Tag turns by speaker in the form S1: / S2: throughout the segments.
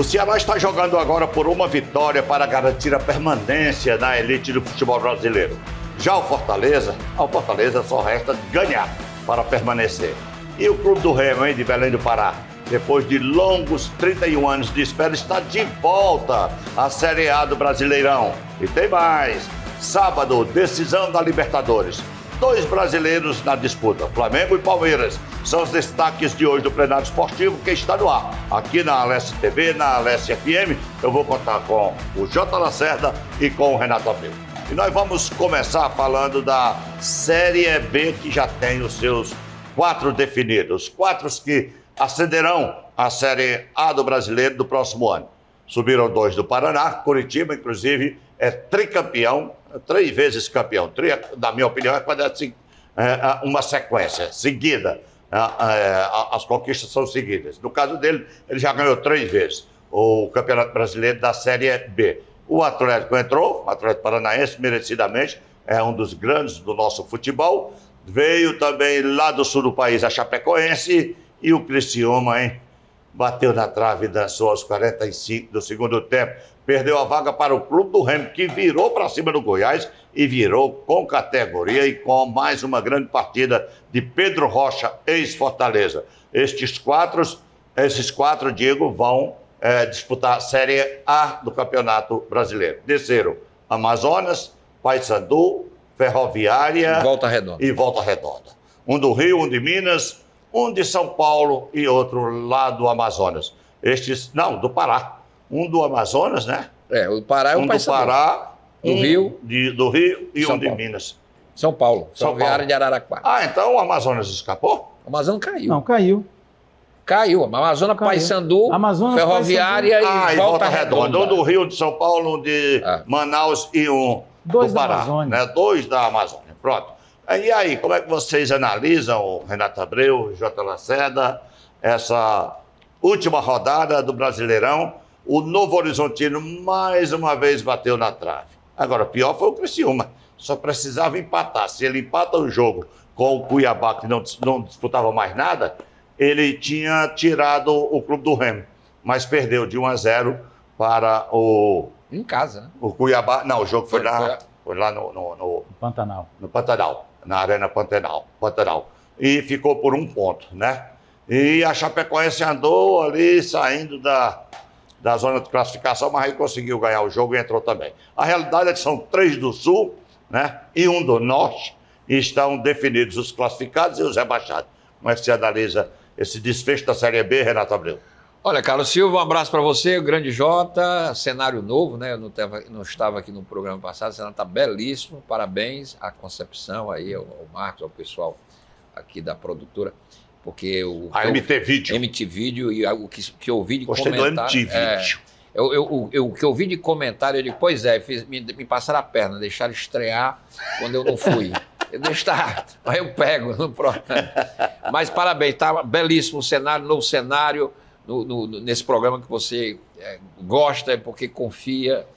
S1: O Ceará está jogando agora por uma vitória para garantir a permanência na elite do futebol brasileiro. Já ao Fortaleza só resta ganhar para permanecer. E o Clube do Remo, de Belém do Pará, depois de longos 31 anos de espera, está de volta à Série A do Brasileirão. E tem mais. Sábado, decisão da Libertadores. 2 brasileiros na disputa, Flamengo e Palmeiras. São os destaques de hoje do Plenário Esportivo, que está no ar. Aqui na Alesse TV, na Alesse FM, eu vou contar com o J. Lacerda e com o Renato Abreu. E nós vamos começar falando da Série B, que já tem os seus 4 definidos. 4 que ascenderão à Série A do Brasileiro do próximo ano. Subiram 2 do Paraná, Curitiba, inclusive, é tricampeão, 3 vezes campeão. Na minha opinião, é quando é assim, uma sequência seguida. As conquistas são seguidas. No caso dele, ele já ganhou 3 vezes o Campeonato Brasileiro da Série B. O Atlético entrou, o Atlético Paranaense, merecidamente, é um dos grandes do nosso futebol. Veio também lá do sul do país a Chapecoense e o Criciúma, bateu na trave e dançou aos 45 do segundo tempo. Perdeu a vaga para o Clube do Remo, que virou para cima do Goiás e virou com categoria e com mais uma grande partida de Pedro Rocha, ex-Fortaleza. Esses quatro, Diego, vão disputar a Série A do Campeonato Brasileiro. Desceram Amazonas, Paysandu, Ferroviária e Volta Redonda. Um do Rio, um de Minas, um de São Paulo e outro lá do Amazonas. Do Pará. Um do Amazonas, né?
S2: O Pará é o Paysandu.
S1: Um do Pará,
S2: do Rio
S1: e
S2: São
S1: um de
S2: Paulo.
S1: Minas.
S2: São Paulo, Ferroviária de Araraquara.
S1: Então o Amazonas escapou?
S2: O Amazonas caiu.
S3: Não, caiu.
S2: Caiu. Amazonas, Paysandu,
S3: Amazonas,
S2: Ferroviária
S3: Paysandu.
S2: e Volta Redonda.
S1: Um do Rio, de São Paulo, um de Manaus e um
S3: 2
S1: do Pará.
S3: da Amazônia.
S1: Né? 2 da Amazônia. Pronto. E aí, como é que vocês analisam, Renato Abreu, J. Lacerda, essa última rodada do Brasileirão? O Novo Horizontino mais uma vez bateu na trave. Agora, pior foi o Criciúma. Só precisava empatar. Se ele empata o jogo com o Cuiabá, que não disputava mais nada, ele tinha tirado o Clube do Remo. Mas perdeu de 1-0 para o...
S2: Em casa, né?
S1: O Cuiabá. Não, o jogo foi lá no
S3: Pantanal.
S1: No Pantanal, na Arena Pantanal. E ficou por 1 ponto, né? E a Chapecoense andou ali saindo da zona de classificação, mas aí conseguiu ganhar o jogo e entrou também. A realidade é que são 3 do Sul, né? E 1 do Norte, e estão definidos os classificados e os rebaixados. Como é que você analisa esse desfecho da Série B, Renato Abreu?
S2: Olha, Carlos Silva, um abraço para você, o grande Jota, cenário novo, né? Eu não estava aqui no programa passado, o cenário está belíssimo, parabéns à Concepção, aí, ao Marcos, ao pessoal aqui da produtora, porque
S1: a MT Vídeo.
S2: MT Vídeo e o que eu ouvi de
S1: Gostei
S2: comentário...
S1: do MT Vídeo.
S2: O que eu vi de comentário, eu digo, pois é, me passaram a perna, deixaram estrear quando eu não fui. Aí eu pego. Mas parabéns, tá belíssimo o cenário, novo cenário, nesse programa que você gosta, porque confia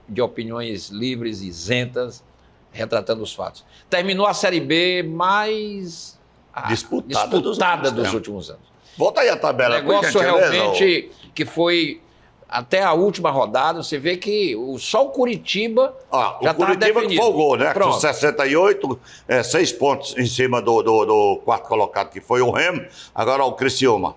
S2: de opiniões livres, isentas, retratando os fatos. Terminou a Série B mais disputada dos últimos anos.
S1: Volta aí a tabela.
S2: Negócio realmente que foi até a última rodada. Você vê que só o Curitiba já está definido. O Curitiba folgou, né?
S1: Pronto. Com 68, 6 pontos em cima do quarto colocado, que foi o Remo. Agora o Criciúma.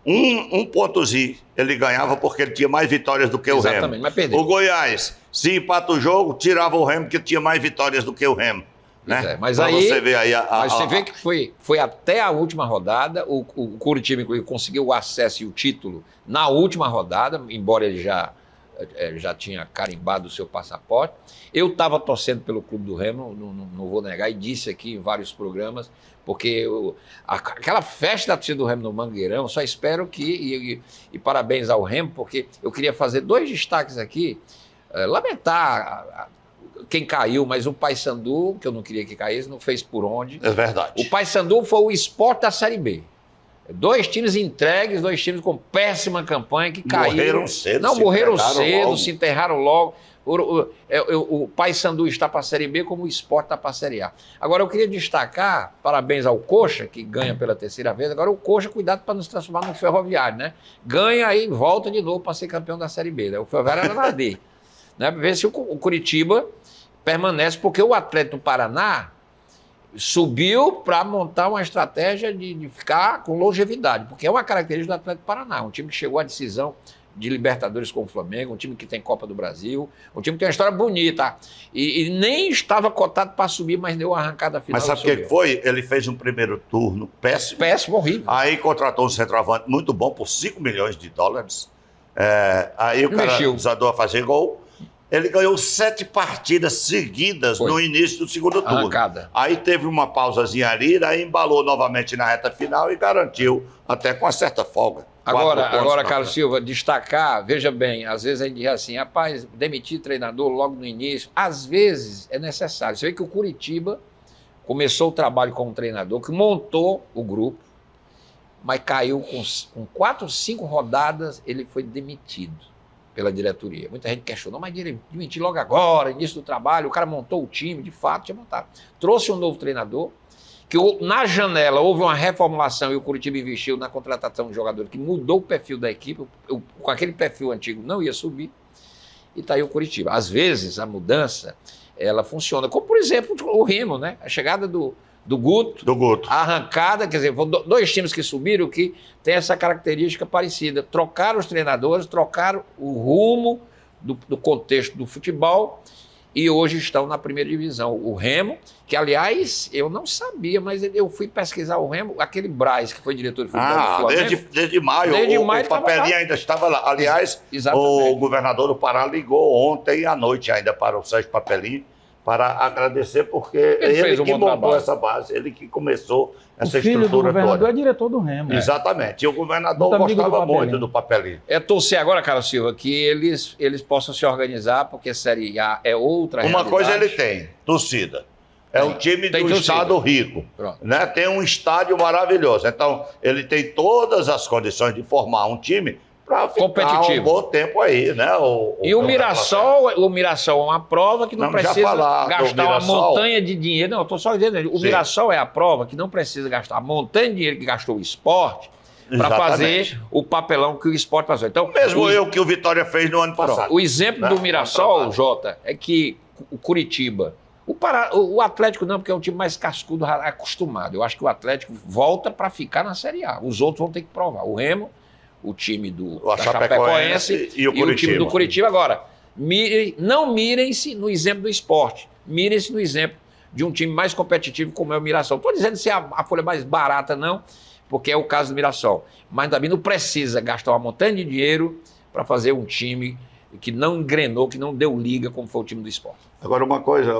S1: Um pontozinho ele ganhava porque ele tinha mais vitórias do que o Remo.
S2: Exatamente, mas perdeu.
S1: O Goiás, se empata o jogo, tirava o Remo, que tinha mais vitórias do que o Remo. Né?
S2: Mas aí,
S1: você vê aí
S2: você vê que foi até a última rodada. O Curitiba conseguiu o acesso e o título na última rodada, embora ele já tinha carimbado o seu passaporte. Eu estava torcendo pelo Clube do Remo, não vou negar, e disse aqui em vários programas, porque aquela festa da torcida do Remo no Mangueirão, só espero que, e parabéns ao Remo, porque eu queria fazer 2 destaques aqui, lamentar quem caiu, mas o Paysandu, que eu não queria que caísse, não fez por onde.
S1: É verdade.
S2: O Paysandu foi o Sport da Série B. 2 times entregues, 2 times com péssima campanha que caíram.
S1: Morreram cedo.
S2: Não, morreram cedo, se enterraram logo. O Paysandu está para a Série B como o Sport está para a Série A. Agora, eu queria destacar, parabéns ao Coxa, que ganha pela terceira vez. Agora, o Coxa, cuidado para não se transformar num Ferroviário, né? Ganha aí, volta de novo para ser campeão da Série B. Né? O Ferroviário era na D. Né? Ver se o Curitiba permanece, porque o Atlético do Paraná subiu para montar uma estratégia de ficar com longevidade, porque é uma característica do Atlético do Paraná, um time que chegou à decisão de Libertadores com o Flamengo, um time que tem Copa do Brasil, um time que tem uma história bonita, e nem estava cotado para subir, mas deu uma arrancada final.
S1: Mas sabe o que foi? Ele fez um primeiro turno péssimo.
S2: Péssimo, horrível.
S1: Aí contratou um centroavante muito bom por 5 milhões de dólares. Aí o cara desandou a fazer gol. Ele ganhou 7 partidas seguidas no início do segundo turno.
S2: Arrancada.
S1: Aí teve uma pausazinha ali, aí embalou novamente na reta final e garantiu, até com uma certa folga.
S2: Agora, Carlos Silva, destacar, veja bem, às vezes a gente diz assim, rapaz, demitir treinador logo no início, às vezes é necessário. Você vê que o Curitiba começou o trabalho com um treinador que montou o grupo, mas caiu com 4, 5 rodadas, ele foi demitido pela diretoria. Muita gente questionou, mas demitir logo agora, início do trabalho, o cara montou o time, de fato, tinha montado. Trouxe um novo treinador, que na janela houve uma reformulação e o Curitiba investiu na contratação de jogador que mudou o perfil da equipe, com aquele perfil antigo não ia subir, e está aí o Curitiba. Às vezes a mudança, ela funciona, como por exemplo o Remo, né? A chegada do Guto, a arrancada, quer dizer, foram 2 times que subiram que tem essa característica parecida, trocaram os treinadores, trocaram o rumo do contexto do futebol, e hoje estão na primeira divisão. O Remo, que aliás, eu não sabia, mas eu fui pesquisar o Remo, aquele Braz, que foi diretor de futebol do Flamengo.
S1: Desde maio, o papelinho ainda estava lá. Aliás, o governador do Pará ligou ontem à noite ainda para o Sérgio Papelinho, para agradecer, porque ele que montou essa base, ele que começou essa estrutura toda.
S3: O filho do governador é diretor do Remo.
S1: Exatamente, e o governador gostava muito do Papelinho.
S2: É torcer agora, Carlos Silva, que eles possam se organizar, porque Série A é outra realidade.
S1: Uma coisa ele tem, torcida. É um time do estado rico, né? Tem um estádio maravilhoso. Então, ele tem todas as condições de formar um time para ficar um bom tempo aí, né?
S2: E o Mirassol é uma prova que não precisa gastar uma montanha de dinheiro. Não, eu estou só dizendo, o Mirassol é a prova que não precisa gastar a montanha de dinheiro que gastou o Esporte para fazer o papelão que o Esporte passou. Então,
S1: o que o Vitória fez no ano passado.
S2: O exemplo do Mirassol, Jota, é que o Curitiba, o Atlético não, porque é um time mais cascudo, acostumado. Eu acho que o Atlético volta para ficar na Série A. Os outros vão ter que provar. O Remo, o time da Chapecoense e o time do Curitiba. Agora, não mirem-se no exemplo do Esporte, mirem-se no exemplo de um time mais competitivo como é o Mirassol. Estou dizendo se a folha mais barata não, porque é o caso do Mirassol. Mas também não precisa gastar uma montanha de dinheiro para fazer um time que não engrenou, que não deu liga, como foi o time do Esporte.
S1: Agora, uma coisa,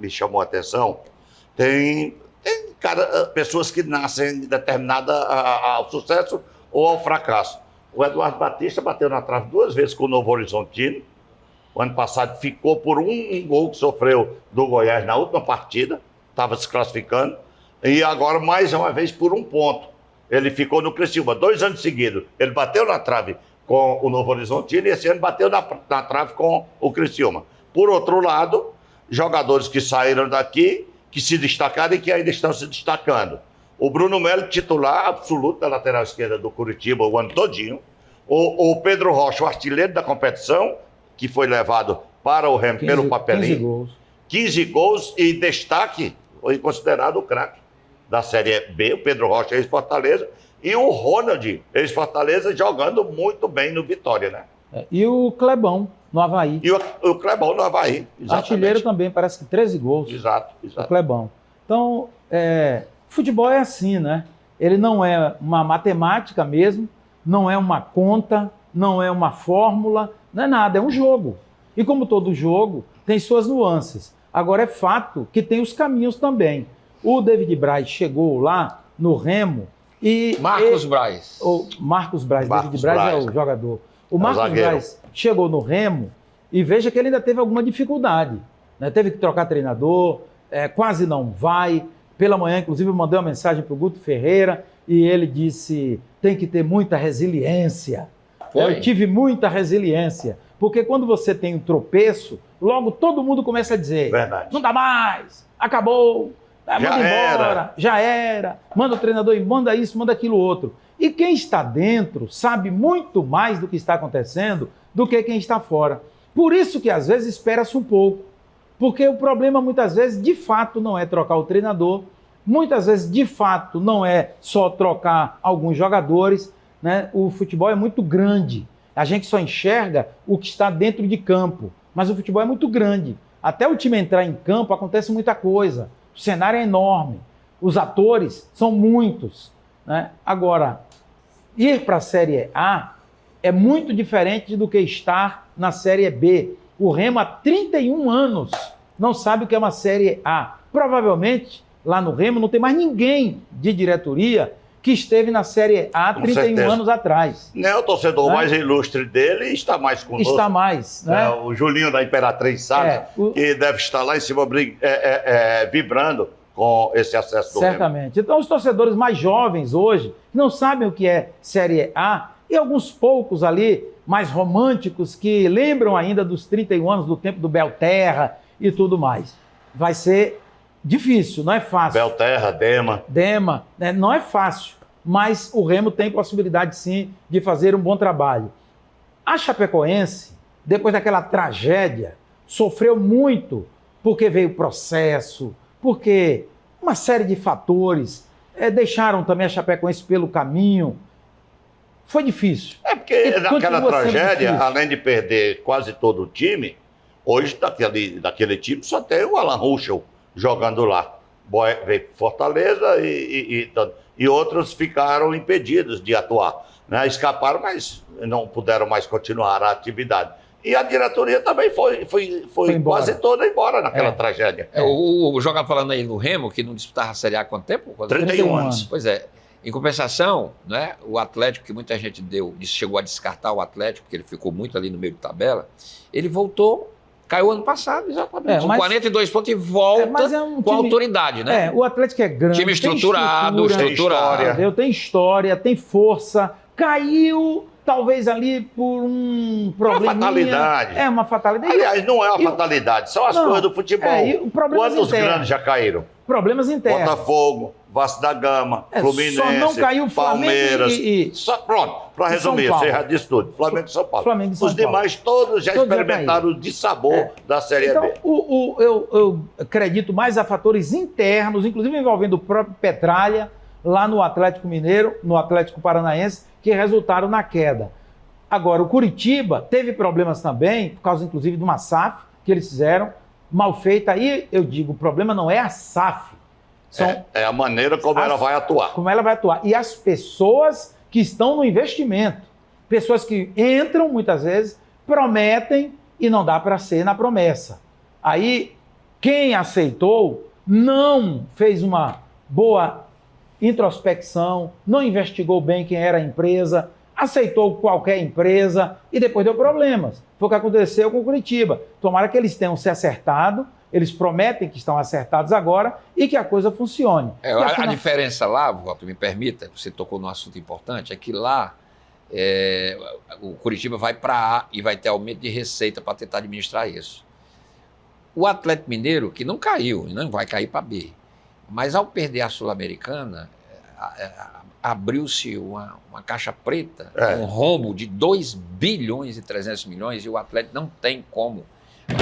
S1: me chamou a atenção, tem pessoas que nascem determinadas ao sucesso ou ao fracasso. O Eduardo Batista bateu na trave 2 vezes com o Novo Horizontino. O ano passado ficou por um gol que sofreu do Goiás na última partida, estava se classificando. E agora, mais uma vez, por 1 ponto. Ele ficou no Criciúma 2 anos seguidos. Ele bateu na trave com o Novo Horizontino e esse ano bateu na trave com o Criciúma. Por outro lado, jogadores que saíram daqui, que se destacaram e que ainda estão se destacando. O Bruno Melo, titular absoluto da lateral esquerda do Curitiba o ano todinho. O Pedro Rocha, o artilheiro da competição, que foi levado para o Remo pelo Papelinho. 15 gols e destaque, foi considerado o craque da Série B, o Pedro Rocha, ex-Fortaleza. E o Ronald, ex-Fortaleza, jogando muito bem no Vitória, né?
S3: E o Clebão, no Avaí.
S1: E o Clebão no Avaí, exatamente.
S3: Artilheiro também, parece que 13 gols.
S1: Exato.
S3: O Clebão. Então, futebol é assim, né? Ele não é uma matemática mesmo, não é uma conta, não é uma fórmula, não é nada, é um jogo. E como todo jogo, tem suas nuances. Agora é fato que tem os caminhos também. O David Braz chegou lá no Remo e...
S2: Marcos Braz.
S3: David Braz é o jogador. O Marcos Braz chegou no Remo e veja que ele ainda teve alguma dificuldade, né? Teve que trocar treinador, quase não vai. Pela manhã, inclusive, eu mandei uma mensagem para o Guto Ferreira e ele disse, tem que ter muita resiliência. Eu tive muita resiliência, Porque quando você tem um tropeço, logo todo mundo começa a dizer:
S1: Verdade.
S3: não dá mais, acabou, manda
S1: Já
S3: embora, já era, manda o treinador ir, manda isso, manda aquilo outro. E quem está dentro sabe muito mais do que está acontecendo do que quem está fora. Por isso que às vezes espera-se um pouco. Porque o problema muitas vezes, de fato, não é trocar o treinador, muitas vezes, de fato, não é só trocar alguns jogadores, né? O futebol é muito grande. A gente só enxerga o que está dentro de campo, mas o futebol é muito grande. Até o time entrar em campo acontece muita coisa. O cenário é enorme. Os atores são muitos, né? Agora, ir para a Série A é muito diferente do que estar na Série B. O Remo há 31 anos não sabe o que é uma Série A. Provavelmente, lá no Remo, não tem mais ninguém de diretoria que esteve na Série A há 31 anos atrás.
S1: O torcedor mais ilustre dele está mais conosco.
S3: Está mais, né?
S1: O Julinho da Imperatriz Salles, que deve estar lá em cima vibrando com esse acesso do Remo.
S3: Certamente. Então, os torcedores mais jovens hoje não sabem o que é Série A, e alguns poucos ali, mais românticos, que lembram ainda dos 31 anos do tempo do Belterra e tudo mais. Vai ser difícil, não é fácil.
S1: Belterra,
S3: Dema, né? Não é fácil, mas o Remo tem possibilidade sim de fazer um bom trabalho. A Chapecoense, depois daquela tragédia, sofreu muito porque veio processo, porque uma série de fatores deixaram também a Chapecoense pelo caminho. Foi difícil.
S1: É porque naquela tragédia, além de perder quase todo o time, hoje daquele time só tem o Alan Ruschel jogando lá. Veio Fortaleza e outros ficaram impedidos de atuar, né? Escaparam, mas não puderam mais continuar a atividade. E a diretoria também foi quase toda embora naquela tragédia.
S2: O jogador falando aí no Remo, que não disputava a Série A há quanto tempo?
S1: 31 anos.
S2: Pois é. Em compensação, né, o Atlético, que muita gente chegou a descartar o Atlético, porque ele ficou muito ali no meio de tabela, ele voltou, caiu ano passado, exatamente, com 42 pontos e volta com autoridade, né?
S3: O Atlético é grande,
S2: time estruturado.
S3: Tem história, tem força, caiu talvez ali por um problema.
S1: Uma fatalidade.
S3: Uma fatalidade.
S1: Aliás, não é uma fatalidade, são as coisas do futebol. Quantos grandes já caíram?
S3: Problemas internos.
S1: Botafogo, Vasco da Gama, Fluminense,
S3: só não caiu
S1: Palmeiras. Pronto, para resumir, você já disse tudo. Flamengo e São Paulo. Os demais todos já experimentaram o dissabor da Série B.
S3: Eu acredito mais a fatores internos, inclusive envolvendo o próprio Petralha, lá no Atlético Mineiro, no Atlético Paranaense, que resultaram na queda. Agora, o Curitiba teve problemas também, por causa inclusive de uma SAF que eles fizeram, mal feita. Aí eu digo, o problema não é a SAF.
S1: É a maneira como ela vai atuar.
S3: Como ela vai atuar. E as pessoas que estão no investimento. Pessoas que entram, muitas vezes, prometem e não dá para ser na promessa. Aí, quem aceitou não fez uma boa introspecção, não investigou bem quem era a empresa, aceitou qualquer empresa e depois deu problemas. Foi o que aconteceu com o Curitiba. Tomara que eles tenham se acertado, eles prometem que estão acertados agora e que a coisa funcione.
S2: A diferença lá, Walter, me permita, você tocou num assunto importante, é que lá o Curitiba vai para A e vai ter aumento de receita para tentar administrar isso. O Atlético Mineiro, que não caiu, não vai cair para B, mas ao perder a Sul-Americana, abriu-se uma caixa preta, um rombo de 2 bilhões e 300 milhões, e o Atlético não tem como,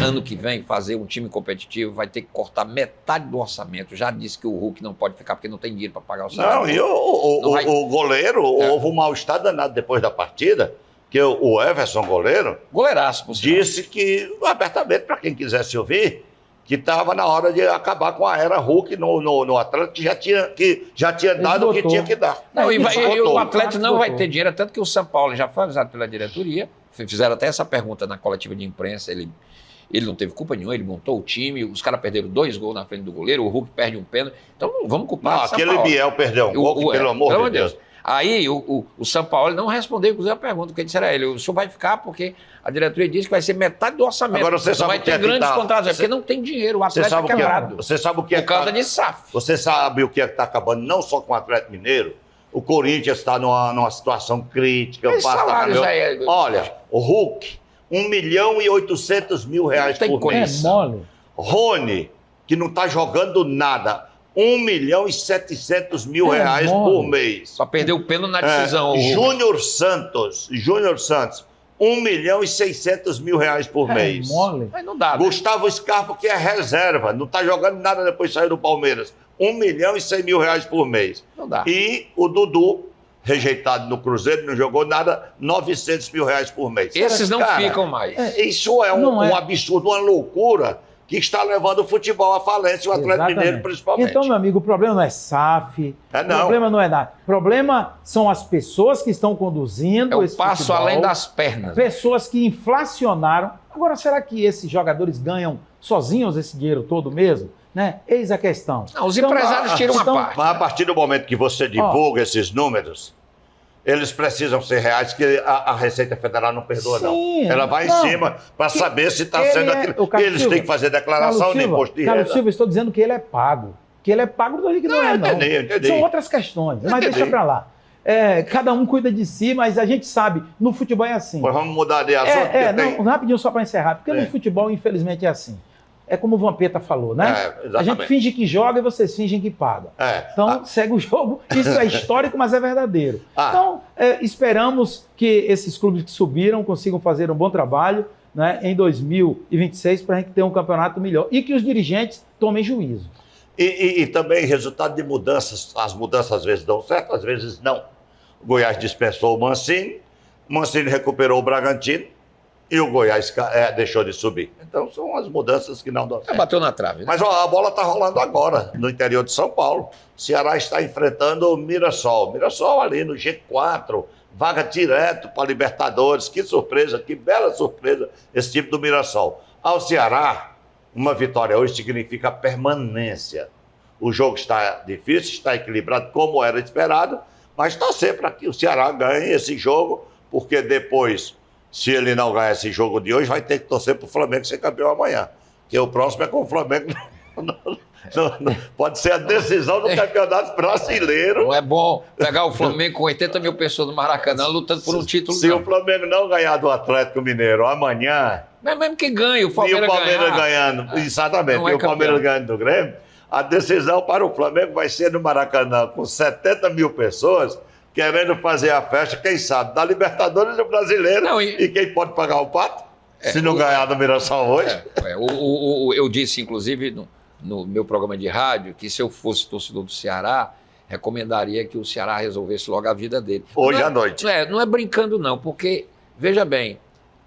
S2: ano que vem, fazer um time competitivo, vai ter que cortar metade do orçamento. Já disse que o Hulk não pode ficar porque não tem dinheiro para pagar o salário.
S1: Não, e o goleiro, houve um mal-estar danado depois da partida, que o Everson,
S2: goleiraço, por sinal,
S1: disse que, abertamente, para quem quisesse ouvir, que estava na hora de acabar com a era Hulk no Atlético, que já tinha dado o que tinha que dar.
S2: E o Atlético não vai ter dinheiro, tanto que o São Paulo já foi avisado pela diretoria, fizeram até essa pergunta na coletiva de imprensa, ele não teve culpa nenhuma, ele montou o time, os caras perderam 2 gols na frente do goleiro, o Hulk perde um pênalti, então não vamos culpar o São Paulo.
S1: Aquele Biel perdeu um gol, pelo amor de Deus.
S2: Aí o São Paulo não respondeu, inclusive, a pergunta, que disse era ele, o senhor vai ficar porque a diretoria disse que vai ser metade do orçamento.
S1: Agora você sabe
S2: vai ter grandes contratos, porque não tem dinheiro, o Atlético é quebrado.
S1: Você sabe o que
S2: por causa de SAF.
S1: Você sabe o que está acabando, não só com o Atlético Mineiro, o Corinthians está numa situação crítica.
S2: Olha,
S1: o Hulk R$ 1.800.000
S2: Tem
S1: por
S2: coisa.
S1: mês.
S3: É mole.
S1: Rony, que não está jogando nada, R$ 1.700.000
S3: É,
S1: por
S3: mole.
S1: mês.
S2: Só perdeu o pênalti na decisão.
S1: Júnior Santos, R$ 1.600.000 por
S3: É
S1: mês.
S3: mole.
S2: Mas não dá, né?
S1: Gustavo Scarpa, que é reserva, não está jogando nada depois de sair do Palmeiras. R$ 1.100.000 por mês.
S2: Não dá.
S1: E o Dudu, rejeitado no Cruzeiro, não jogou nada, R$ 900.000 por mês.
S2: Esses não
S1: Cara,
S2: ficam mais.
S1: Isso é
S3: Não é.
S1: um absurdo, uma loucura que está levando o futebol à falência, o Atlético
S3: Exatamente.
S1: Mineiro principalmente.
S3: Então, meu amigo, o problema não é SAF,
S1: É, não.
S3: o problema não é nada. O problema são as pessoas que estão conduzindo
S2: É o
S3: esse
S2: passo
S3: futebol,
S2: além das pernas.
S3: pessoas que inflacionaram. Agora, será que esses jogadores ganham sozinhos esse dinheiro todo mesmo? Né? Eis a questão.
S2: Não, os empresários tiram uma parte.
S1: Mas a partir do momento que você divulga esses números, eles precisam ser reais, que a Receita Federal não perdoa,
S3: Sim,
S1: não. Ela vai
S3: não.
S1: em cima para saber se está
S3: Ele
S1: sendo
S3: é-
S1: aquilo.
S3: o Carlos
S1: Eles
S3: Silva,
S1: têm que fazer declaração de imposto de
S3: Carlos
S1: renda.
S3: Silva, estou dizendo que ele é pago. Que ele é pago, não digo que não é, não.
S1: entendi.
S3: São outras questões, mas
S1: Entendi.
S3: deixa pra lá. Cada um cuida de si, mas a gente sabe, no futebol é assim.
S1: Pois vamos mudar de assunto. porque tem-
S3: Não, rapidinho só para encerrar, porque
S1: É.
S3: no futebol, infelizmente, é assim. É como o Vampeta falou, né?
S1: Exatamente.
S3: A gente finge que joga e vocês fingem que pagam. Então, segue o jogo. Isso é histórico, mas é verdadeiro.
S1: Ah.
S3: Então, esperamos que esses clubes que subiram consigam fazer um bom trabalho, né, em 2026 para a gente ter um campeonato melhor. E que os dirigentes tomem juízo.
S1: E também resultado de mudanças. As mudanças às vezes dão certo, às vezes não. O Goiás dispensou o Mancini recuperou o Bragantino e o Goiás deixou de subir. Então são as mudanças que não dão certo.
S2: Bateu na trave, né?
S1: Mas ó, a bola está rolando agora, no interior de São Paulo. O Ceará está enfrentando o Mirassol. Mirassol ali no G4, vaga direto para Libertadores. Que surpresa, que bela surpresa esse time do Mirassol. Ao Ceará, uma vitória hoje significa permanência. O jogo está difícil, está equilibrado como era esperado, mas torcer para que o Ceará ganhe esse jogo, porque depois, se ele não ganhar esse jogo de hoje, vai ter que torcer para o Flamengo ser campeão amanhã. Porque o próximo é com o Flamengo. Pode ser a decisão do campeonato brasileiro.
S2: Não é bom pegar o Flamengo com 80 mil pessoas no Maracanã lutando por um título.
S1: Se
S2: não.
S1: o Flamengo não ganhar do Atlético Mineiro amanhã,
S2: Mas mesmo que ganhe, o
S1: e
S2: Palmeiras,
S1: o Palmeiras
S2: ganhar,
S1: ganhando, exatamente,
S2: não é
S1: e o Palmeiras
S2: campeão.
S1: ganhando do Grêmio, a decisão para o Flamengo vai ser no Maracanã, com 70 mil pessoas querendo fazer a festa, quem sabe, da Libertadores do Brasileiro.
S2: Não,
S1: e quem pode pagar o pato? Se não ganhar do Mirassol hoje.
S2: Eu disse, inclusive, no meu programa de rádio, que se eu fosse torcedor do Ceará, recomendaria que o Ceará resolvesse logo a vida dele.
S1: Hoje
S2: Não é-
S1: à noite.
S2: Não é brincando, não, porque, veja bem,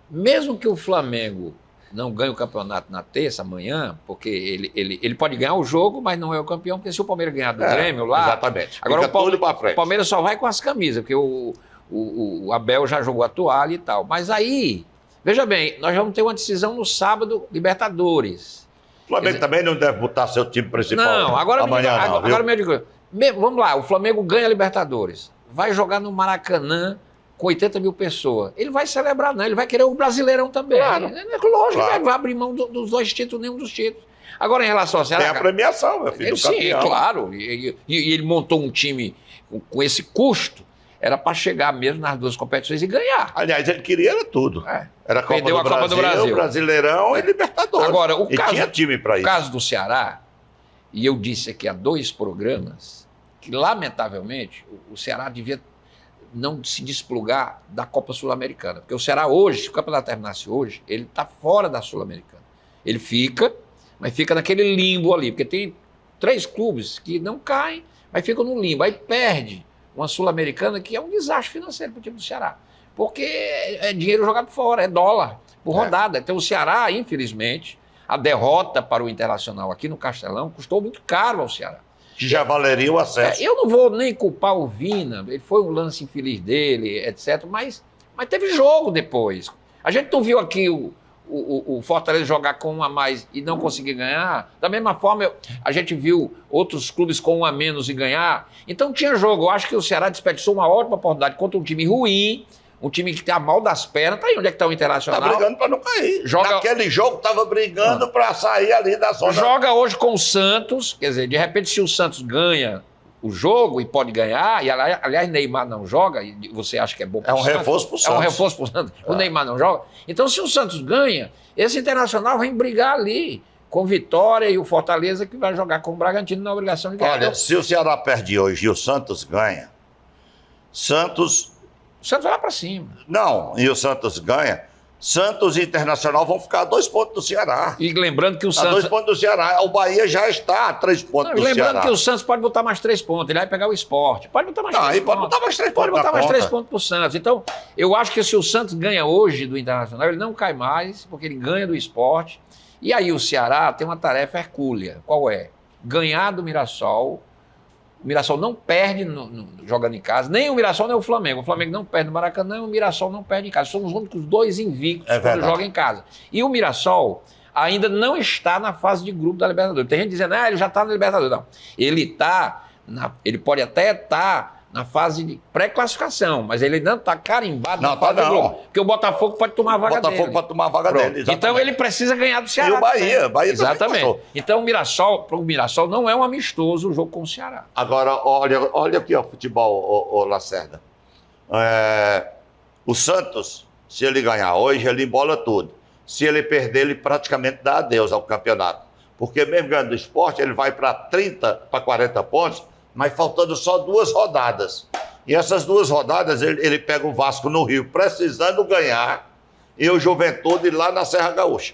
S2: mesmo que o Flamengo não ganhe o campeonato na terça, amanhã, porque ele pode ganhar o jogo, mas não é o campeão, porque se o Palmeiras ganhar do Grêmio lá...
S1: Exatamente.
S2: Agora
S1: Fica tudo para frente.
S2: o Palmeiras só vai com as camisas, porque o Abel já jogou a toalha e tal. Mas aí, veja bem, nós vamos ter uma decisão no sábado, Libertadores.
S1: O Flamengo também não deve botar seu time principal
S2: Não, agora
S1: amanhã, não, viu?
S2: agora me diga, vamos lá, o Flamengo ganha a Libertadores, vai jogar no Maracanã com 80 mil pessoas. Ele vai celebrar, não, ele vai querer o Brasileirão também.
S1: Claro.
S2: Lógico,
S1: Claro.
S2: ele vai abrir mão dos dois títulos, nenhum dos títulos. Agora, em relação ao Ceará...
S1: Tem a premiação, meu filho, do
S2: Sim,
S1: campeão.
S2: claro. E ele montou um time com esse custo, era para chegar mesmo nas duas competições e ganhar.
S1: Aliás, ele queria era tudo. Era a Copa,
S2: Perdeu
S1: do,
S2: a Copa
S1: Brasil,
S2: do Brasil.
S1: Brasileirão e Libertadores.
S2: Agora,
S1: e tinha time para
S2: o
S1: isso.
S2: caso do Ceará, e eu disse aqui há 2 programas, que lamentavelmente o Ceará devia não se desplugar da Copa Sul-Americana. Porque o Ceará hoje, se o campeonato terminasse hoje, ele está fora da Sul-Americana. Ele fica, mas fica naquele limbo ali, porque tem 3 clubes que não caem, mas ficam no limbo. Aí perde uma Sul-Americana que é um desastre financeiro para o time do Ceará. Porque é dinheiro jogado fora, é dólar por rodada. Então o Ceará, infelizmente, a derrota para o Internacional aqui no Castelão custou muito caro ao Ceará.
S1: Que já valeria o acesso.
S2: Eu não vou nem culpar o Vina, ele foi um lance infeliz dele, etc. Mas teve jogo depois. A gente não viu aqui o Fortaleza jogar com 1 a mais e não conseguir ganhar. Da mesma forma, a gente viu outros clubes com 1 a menos e ganhar. Então tinha jogo. Eu acho que o Ceará desperdiçou uma ótima oportunidade contra um time ruim, um time que tá mal das pernas. Tá aí onde é que tá o Internacional?
S1: Tá brigando para não cair.
S2: Joga-
S1: Naquele jogo tava brigando para sair ali da zona.
S2: Joga hoje com o Santos, quer dizer, de repente se o Santos ganha o jogo e pode ganhar, e aliás, Neymar não joga, e você acha que é bom para
S1: É
S2: o
S1: um
S2: Santos.
S1: reforço pro
S2: É um
S1: Santos.
S2: reforço para o Santos. O Neymar não joga. Então, se o Santos ganha, esse Internacional vem brigar ali com o Vitória e o Fortaleza, que vai jogar com o Bragantino na obrigação de ganhar.
S1: Olha,
S2: Então,
S1: se o Ceará perde hoje e o Santos ganha, Santos...
S2: o Santos vai lá para cima.
S1: Não, e o Santos ganha, Santos e Internacional vão ficar a 2 pontos do Ceará.
S2: E lembrando que o
S1: A
S2: Santos...
S1: 2 pontos do Ceará. O Bahia já está a 3 pontos
S2: Não,
S1: do
S2: e lembrando
S1: Ceará.
S2: que o Santos pode botar mais 3 pontos. Ele vai pegar o Sport. Pode botar mais
S1: Não,
S2: 3
S1: aí pode
S2: pontos.
S1: botar mais 3
S2: Pode
S1: pontos
S2: botar
S1: na
S2: mais
S1: conta.
S2: 3 pontos pro Santos. Então, eu acho que se o Santos ganha hoje do Internacional, ele não cai mais, porque ele ganha do Sport. E aí o Ceará tem uma tarefa hercúlea. Qual é? Ganhar do Mirassol. O Mirassol não perde jogando em casa. Nem o Mirassol, nem o Flamengo. O Flamengo não perde no Maracanã, o Mirassol não perde em casa. Somos os únicos 2 invictos quando
S1: verdade.
S2: jogam em casa. E o Mirassol ainda não está na fase de grupo da Libertadores. Tem gente dizendo, ele já está na Libertadores. Não. Ele pode até estar na fase de pré-classificação, mas ele não está carimbado
S1: Não,
S2: na fase
S1: tá
S2: de
S1: não.
S2: grupo. Porque o Botafogo pode tomar a
S1: O
S2: vaga
S1: Botafogo
S2: dele.
S1: pode tomar a vaga
S2: Pronto.
S1: dele. Exatamente.
S2: Então ele precisa ganhar do Ceará.
S1: E o Bahia também
S2: Exatamente.
S1: passou.
S2: Então o Mirassol não é um amistoso o jogo com o Ceará.
S1: Agora, olha aqui o futebol, o Lacerda. O Santos, se ele ganhar hoje, ele embola tudo. Se ele perder, ele praticamente dá adeus ao campeonato. Porque mesmo ganhando do Sport, ele vai para 30, para 40 pontos, mas faltando só 2 rodadas. E essas 2 rodadas, ele pega o Vasco no Rio, precisando ganhar, e o Juventude lá na Serra Gaúcha.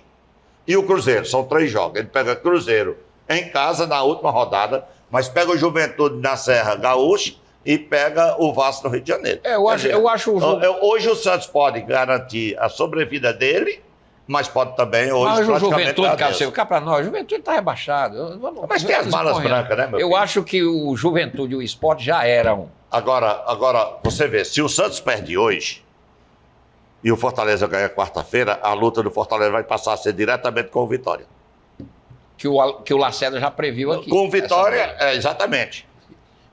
S1: E o Cruzeiro, são 3 jogos. Ele pega Cruzeiro em casa na última rodada, mas pega o Juventude na Serra Gaúcha e pega o Vasco no Rio de Janeiro.
S2: Eu acho o jogo...
S1: Hoje o Santos pode garantir a sobrevida dele, mas pode também hoje
S2: Mas o
S1: praticamente
S2: Juventude,
S1: dar
S2: cara,
S1: adeus.
S2: você cá para nós, o Juventude está rebaixado.
S1: Mas tem as malas brancas, né, meu
S2: Eu
S1: filho?
S2: acho que o Juventude e o Sport já eram.
S1: Agora, você vê, se o Santos perde hoje e o Fortaleza ganha quarta-feira, a luta do Fortaleza vai passar a ser diretamente com o Vitória.
S2: Que o Lacerda já previu aqui.
S1: Com o Vitória, exatamente.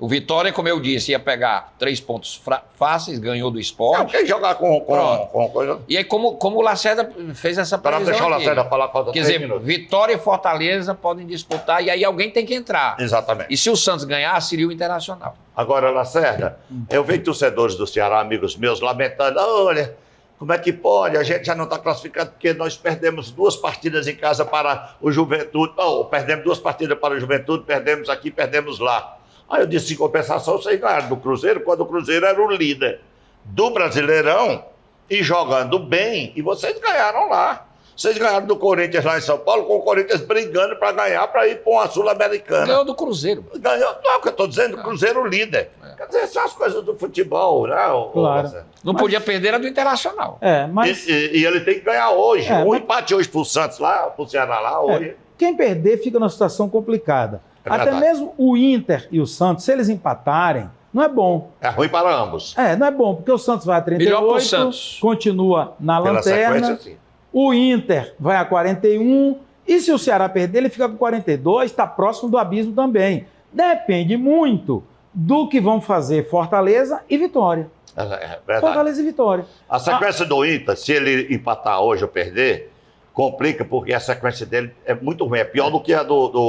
S2: O Vitória, como eu disse, ia pegar 3 pontos fáceis, ganhou do Sport.
S1: Quem jogar com
S2: Pronto.
S1: coisa...
S2: E aí, como o Lacerda fez essa
S1: Para
S2: previsão
S1: deixar o
S2: aqui.
S1: Lacerda falar, falta
S2: Quer
S1: 3
S2: dizer,
S1: minutos.
S2: Vitória e Fortaleza podem disputar, e aí alguém tem que entrar.
S1: Exatamente.
S2: E se o Santos ganhar, seria o Internacional.
S1: Agora, Lacerda, eu vejo torcedores do Ceará, amigos meus, lamentando, olha, como é que pode? A gente já não está classificado porque nós perdemos 2 partidas em casa para o Juventude. Perdemos 2 partidas para o Juventude, perdemos aqui, perdemos lá. Aí eu disse, em compensação, vocês ganharam do Cruzeiro, quando o Cruzeiro era o líder do Brasileirão e jogando bem, e vocês ganharam lá. Vocês ganharam do Corinthians lá em São Paulo, com o Corinthians brigando para ganhar, para ir para uma Sul-Americana.
S2: Ganhou do Cruzeiro.
S1: Ganhou, não é o que eu estou dizendo, o Cruzeiro líder. Quer dizer, são as coisas do futebol, né?
S3: Claro.
S1: Marcelo?
S2: Não podia perder a do Internacional.
S3: Mas
S1: E ele tem que ganhar hoje.
S3: É,
S1: Um
S3: mas-
S1: empate hoje pro Santos lá, pro Ceará lá, hoje.
S3: quem perder fica numa situação complicada.
S1: É
S3: Até
S1: verdade.
S3: mesmo o Inter e o Santos, se eles empatarem, não é bom.
S1: É ruim para ambos.
S3: Não é bom, porque o Santos vai a
S2: Melhor pro
S3: 38,
S2: Santos.
S1: Pela
S3: continua na lanterna.
S1: sequência, sim.
S3: O Inter vai a 41, e se o Ceará perder, ele fica com 42, está próximo do abismo também. Depende muito do que vão fazer Fortaleza e Vitória.
S1: É verdade.
S3: Fortaleza e Vitória.
S1: A sequência do Inter, se ele empatar hoje ou perder, complica, porque a sequência dele é muito ruim. É pior do que a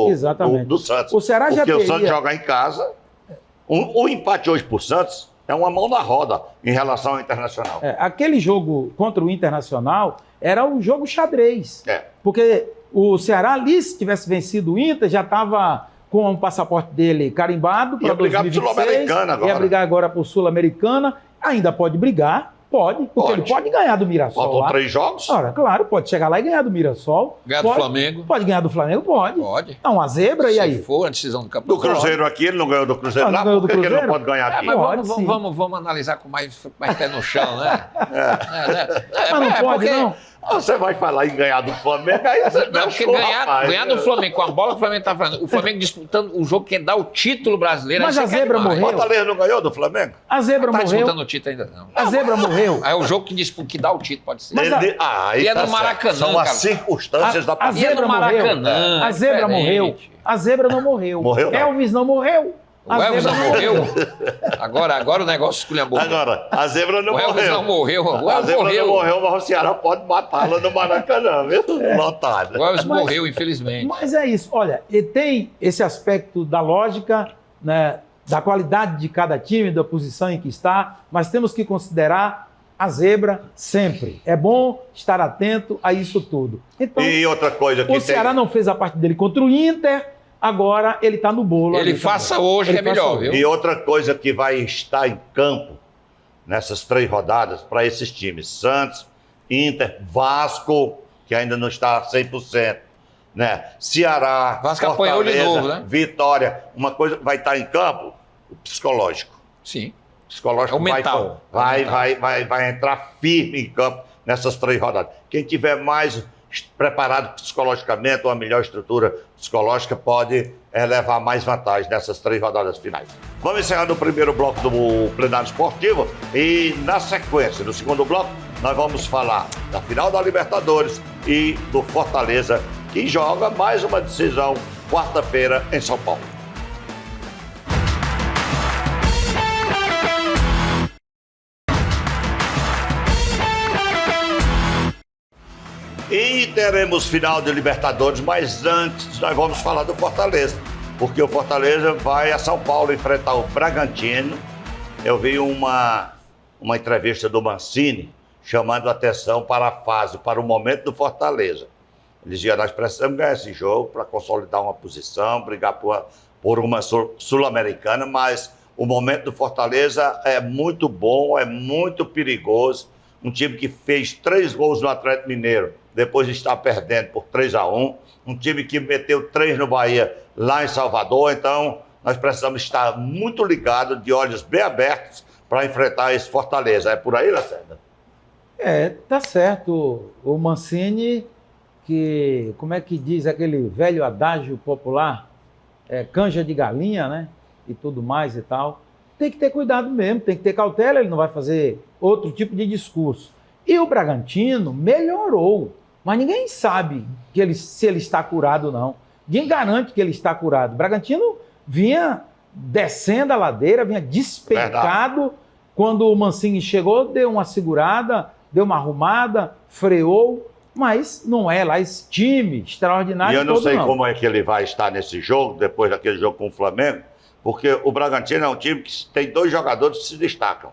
S3: Exatamente.
S1: do Santos.
S3: O Ceará já
S1: Porque o
S3: teria...
S1: Santos joga em casa. O empate hoje pro Santos é uma mão na roda em relação ao Internacional.
S3: Aquele jogo contra o Internacional era um jogo xadrez.
S1: É.
S3: Porque o Ceará ali, se tivesse vencido o Inter, já estava com o passaporte dele carimbado para
S1: Ia brigar pro
S3: 2026.
S1: Sul-Americana agora.
S3: Ia brigar agora para o Sul-Americana. Ainda pode brigar? Pode, porque
S1: Pode.
S3: ele pode ganhar do Mirassol.
S1: Faltam
S3: lá.
S1: 3 jogos.
S3: Ora, claro, pode chegar lá e ganhar do Mirassol.
S2: Ganhar do
S3: Pode-
S2: Flamengo.
S3: Pode ganhar do Flamengo? Pode.
S2: Pode.
S3: É uma zebra, e
S2: Se
S3: aí?
S2: for a decisão do
S1: Do
S2: campeonato.
S1: Cruzeiro aqui, ele não ganhou do Cruzeiro
S3: Ah, não
S1: lá,
S3: ganhou
S1: por
S3: do
S1: que ele não
S3: Cruzeiro?
S1: pode ganhar aqui?
S2: Mas
S3: Pode, sim.
S2: vamos analisar com mais pé no chão, né?
S3: Mas não pode,
S2: porque-
S3: não.
S1: Você vai falar em ganhar do Flamengo, aí você
S2: Não, porque
S1: machucou,
S2: ganhar
S1: rapaz.
S2: do Flamengo com a bola que o Flamengo tá falando, o Flamengo disputando o jogo que dá o título brasileiro.
S3: Mas
S2: aí
S3: a
S2: você quer
S3: zebra
S2: demais.
S3: morreu.
S1: Fortaleza não ganhou do Flamengo?
S3: A zebra
S2: Tá
S3: morreu.
S2: disputando o título ainda não.
S3: A zebra morreu.
S2: É o jogo que dá o título, pode ser.
S3: Mas
S1: Aí
S2: E é
S1: tá
S2: no
S1: certo.
S2: Maracanã,
S1: São as
S2: cara.
S1: circunstâncias da
S3: A
S2: E é
S1: partida.
S3: zebra
S2: no Maracanã.
S3: morreu. A
S2: é
S3: zebra
S2: diferente.
S3: morreu. A zebra não morreu.
S1: Morreu, não.
S3: Elvis não morreu.
S2: O Elvis
S3: zebra
S2: não morreu. Agora o negócio esculhambou.
S1: Agora, a zebra não
S2: O Elvis
S1: morreu.
S2: não morreu. O
S1: A
S2: Elvis
S1: zebra
S2: morreu.
S1: não morreu, mas o Ceará pode matá-la no Maracanã, viu? Lotado.
S2: O Elvis
S3: Mas-
S2: morreu, infelizmente.
S3: Mas é isso. Olha, e tem esse aspecto da lógica, né, da qualidade de cada time, da posição em que está, mas temos que considerar a zebra sempre. É bom estar atento a isso tudo. Então,
S1: E outra coisa que
S3: o Ceará não fez a parte dele contra o Inter, agora ele está no bolo.
S2: Ele
S3: ali
S2: faça
S3: também.
S2: hoje,
S3: Ele
S2: que é melhor,
S3: faça
S2: viu?
S1: E outra coisa que vai estar em campo nessas 3 rodadas para esses times: Santos, Inter, Vasco, que ainda não está 100%, né? Ceará,
S2: Vasco apanhou de novo, né?
S1: Vitória. Uma coisa vai estar em campo, o psicológico.
S2: Sim.
S1: Psicológico
S2: É o mental.
S1: vai entrar firme em campo nessas 3 rodadas. Quem tiver mais preparado psicologicamente, uma melhor estrutura psicológica, pode levar mais vantagem nessas 3 rodadas finais. Vamos encerrando o primeiro bloco do Plenário Esportivo e, na sequência, no segundo bloco, nós vamos falar da final da Libertadores e do Fortaleza, que joga mais uma decisão quarta-feira em São Paulo. E teremos final de Libertadores, mas antes nós vamos falar do Fortaleza, porque o Fortaleza vai a São Paulo enfrentar o Bragantino. Eu vi uma entrevista do Mancini chamando a atenção para a fase, para o momento do Fortaleza. Ele dizia: nós precisamos ganhar esse jogo para consolidar uma posição, brigar por uma Sul-Americana, mas o momento do Fortaleza é muito bom, é muito perigoso. Um time que fez 3 gols no Atlético Mineiro, depois de estar perdendo por 3-1. Um time que meteu 3 no Bahia, lá em Salvador. Então, nós precisamos estar muito ligados, de olhos bem abertos, para enfrentar esse Fortaleza. É por aí, Lacerda?
S3: Tá certo. O Mancini, que, como é que diz aquele velho adágio popular? Canja de galinha, né? E tudo mais e tal. Tem que ter cuidado mesmo, tem que ter cautela, ele não vai fazer outro tipo de discurso. E o Bragantino melhorou, mas ninguém sabe se ele está curado ou não. Ninguém garante que ele está curado. O Bragantino vinha descendo a ladeira, vinha despencado. Verdade. Quando o Mancini chegou, deu uma segurada, deu uma arrumada, freou, mas não é lá esse time extraordinário.
S1: E eu não sei como é que ele vai estar nesse jogo, depois daquele jogo com o Flamengo, porque o Bragantino é um time que tem 2 jogadores que se destacam.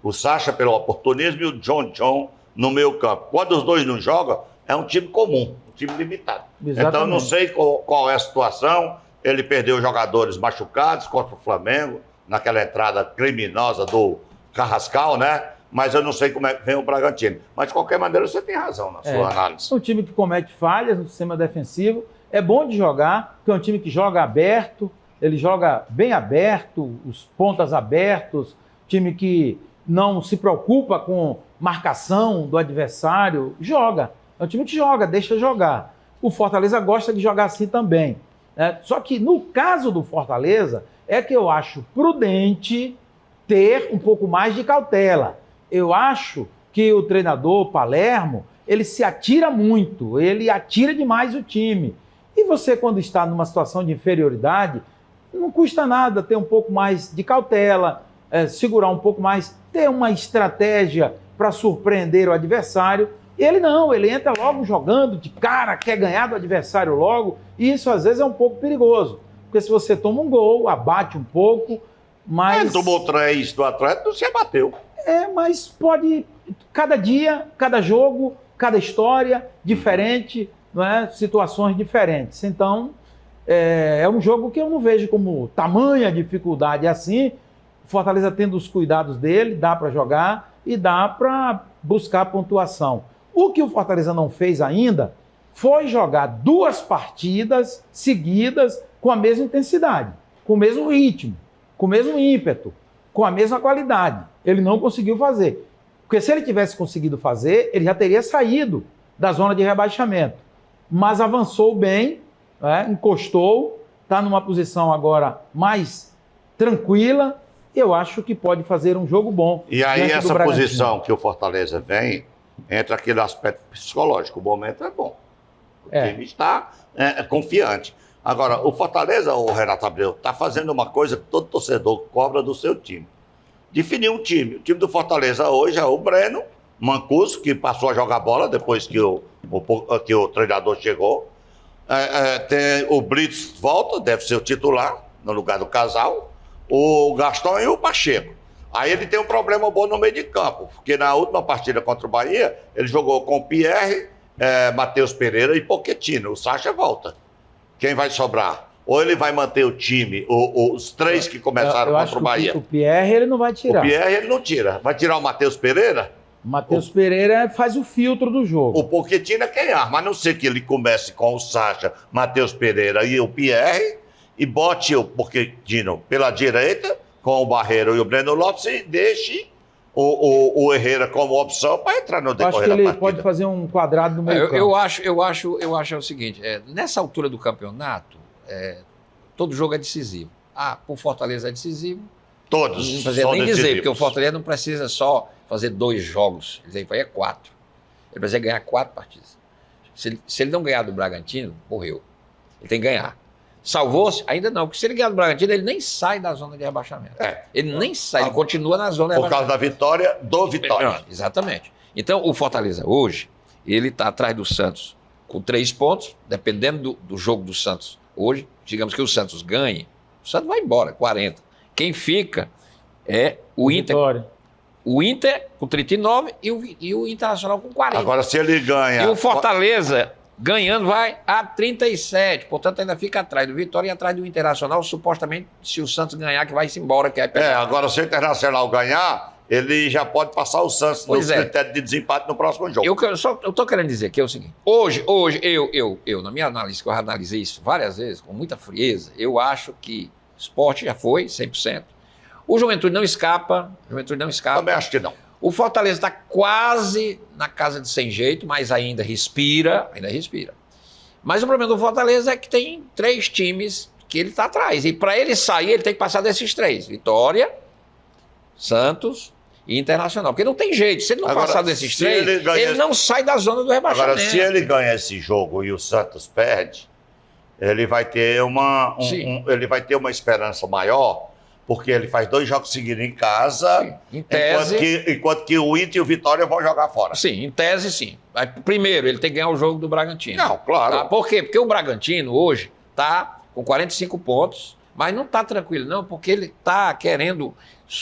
S1: O Sacha pelo oportunismo e o John no meio campo. Quando os 2 não jogam, é um time comum, um time limitado. Exatamente. Então, eu não sei qual é a situação. Ele perdeu jogadores machucados contra o Flamengo, naquela entrada criminosa do Carrascal, né? Mas eu não sei como é que vem o Bragantino. Mas, de qualquer maneira, você tem razão na sua análise.
S3: É um time que comete falhas no sistema defensivo. É bom de jogar, porque é um time que joga aberto, ele joga bem aberto, os pontas abertos, time que não se preocupa com marcação do adversário, joga. É um time que joga, deixa jogar. O Fortaleza gosta de jogar assim também. Só que no caso do Fortaleza, é que eu acho prudente ter um pouco mais de cautela. Eu acho que o treinador Palermo, ele se atira muito, ele atira demais o time. E você, quando está numa situação de inferioridade, não custa nada ter um pouco mais de cautela, segurar um pouco mais, ter uma estratégia para surpreender o adversário. Ele não, ele entra logo jogando de cara, quer ganhar do adversário logo, e isso às vezes é um pouco perigoso. Porque se você toma um gol, abate um pouco, mas...
S1: Ele tomou 3 do Atlético, não se abateu.
S3: Mas pode, cada dia, cada jogo, cada história diferente, não é? Situações diferentes. Então, é um jogo que eu não vejo como tamanha dificuldade assim. Fortaleza tendo os cuidados dele, dá para jogar e dá para buscar pontuação. O que o Fortaleza não fez ainda foi jogar 2 partidas seguidas com a mesma intensidade, com o mesmo ritmo, com o mesmo ímpeto, com a mesma qualidade. Ele não conseguiu fazer. Porque se ele tivesse conseguido fazer, ele já teria saído da zona de rebaixamento. Mas avançou bem, encostou, está numa posição agora mais tranquila. Eu acho que pode fazer um jogo bom.
S1: E aí essa posição que o Fortaleza vem, entra aquele aspecto psicológico. O momento é bom. O time está confiante. Agora, o Fortaleza, o Renato Abreu, está fazendo uma coisa que todo torcedor cobra do seu time. Definir um time. O time do Fortaleza hoje é o Breno Mancuso, que passou a jogar bola depois que o treinador chegou. Tem o Brits volta, deve ser o titular, no lugar do Casal. o Gastão e o Pacheco. Aí ele tem um problema bom no meio de campo, porque na última partida contra o Bahia, ele jogou com o Pierre, Matheus Pereira e Pochettino. O Sacha volta. Quem vai sobrar? Ou ele vai manter o time, os três que começaram contra o Bahia?
S3: O Pierre ele não vai tirar.
S1: O Pierre ele não tira. Vai tirar o Matheus Pereira?
S3: O Matheus Pereira faz o filtro do jogo.
S1: O Pochettino é quem arma, a não ser que ele comece com o Sacha, Matheus Pereira e o Pierre, e bote o Pochettino pela direita, com o Barreiro e o Breno Lopes, e deixe o Herrera como opção para entrar no decorrer da partida.
S3: Eu acho que ele pode fazer um quadrado no meio campo.
S2: Eu acho o seguinte, nessa altura do campeonato, todo jogo é decisivo. O Fortaleza é decisivo.
S1: Todos.
S2: Não precisa nem dizer, porque o Fortaleza não precisa só fazer 2 jogos, ele vai 4. Ele precisa ganhar 4 partidas. Se ele não ganhar do Bragantino, morreu. Ele tem que ganhar. Salvou-se? Ainda não, porque se ele ganhar do Bragantino, ele nem sai da zona de rebaixamento. Ele nem sai, ele continua na zona de rebaixamento.
S1: Por causa da vitória do Vitória.
S2: Não, exatamente. Então, o Fortaleza hoje, ele está atrás do Santos com 3 pontos, dependendo do jogo do Santos hoje, digamos que o Santos ganhe, o Santos vai embora, 40. Quem fica é o Inter.
S3: Vitória.
S2: O Inter com 39 e o Internacional com 40.
S1: Agora, se ele ganha...
S2: E o Fortaleza, ganhando, vai a 37. Portanto, ainda fica atrás do Vitória e atrás do Internacional, supostamente, se o Santos ganhar, que vai-se embora. Que
S1: agora, se o Internacional ganhar, ele já pode passar o Santos no critério de desempate no próximo jogo.
S2: Eu estou querendo dizer que é o seguinte. Hoje eu, na minha análise, que eu analisei isso várias vezes, com muita frieza, eu acho que o Sport já foi 100%. O Juventude não escapa.
S1: Também acho que não.
S2: O Fortaleza está quase na casa de sem jeito, mas ainda respira. Mas o problema do Fortaleza é que tem 3 times que ele está atrás. E para ele sair, ele tem que passar desses 3. Vitória, Santos e Internacional. Porque não tem jeito. Se ele não passar desses 3, ele não sai da zona do rebaixamento.
S1: Agora, se ele ganha esse jogo e o Santos perde, ele vai ter ele vai ter uma esperança maior, porque ele faz 2 jogos seguidos em casa,
S2: sim, em tese,
S1: enquanto que o Inter e o Vitória vão jogar fora.
S2: Sim, em tese, sim. Primeiro, ele tem que ganhar o jogo do Bragantino.
S1: Não, claro.
S2: Tá? Por quê? Porque o Bragantino hoje está com 45 pontos, mas não está tranquilo, não, porque ele está querendo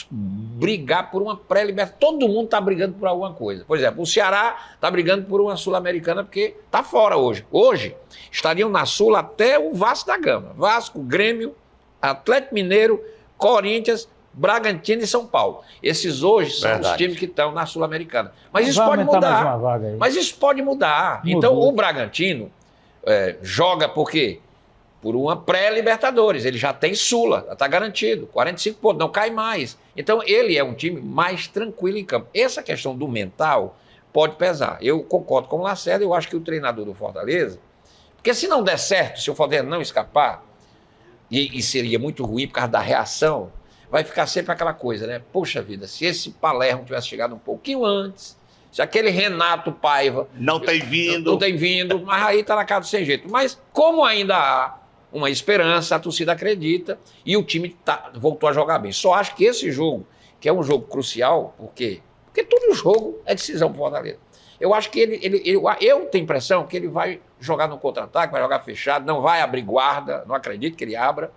S2: brigar por uma pré-libertação. Todo mundo está brigando por alguma coisa. Por exemplo, o Ceará está brigando por uma Sul-Americana porque está fora hoje. Hoje, estariam na Sul até o Vasco da Gama. Vasco, Grêmio, Atlético Mineiro, Corinthians, Bragantino e São Paulo. Esses hoje são os times que estão na Sul-Americana. Mas isso pode mudar. Mas isso pode mudar. Então, o Bragantino joga por quê? Por uma pré-Libertadores. Ele já tem Sula, já está garantido. 45 pontos, não cai mais. Então, ele é um time mais tranquilo em campo. Essa questão do mental pode pesar. Eu concordo com o Lacerda, eu acho que o treinador do Fortaleza, porque se não der certo, se o Fortaleza não escapar, e seria muito ruim por causa da reação, vai ficar sempre aquela coisa, né? Poxa vida, se esse Palermo tivesse chegado um pouquinho antes, se aquele Renato Paiva... Não tem vindo, mas aí está na casa sem jeito. Mas como ainda há uma esperança, a torcida acredita e o time voltou a jogar bem. Só acho que esse jogo, que é um jogo crucial, por quê? Porque todo jogo é decisão para o Fortaleza. Eu acho que eu tenho a impressão que ele vai jogar no contra-ataque, vai jogar fechado, não vai abrir guarda, não acredito que ele abra.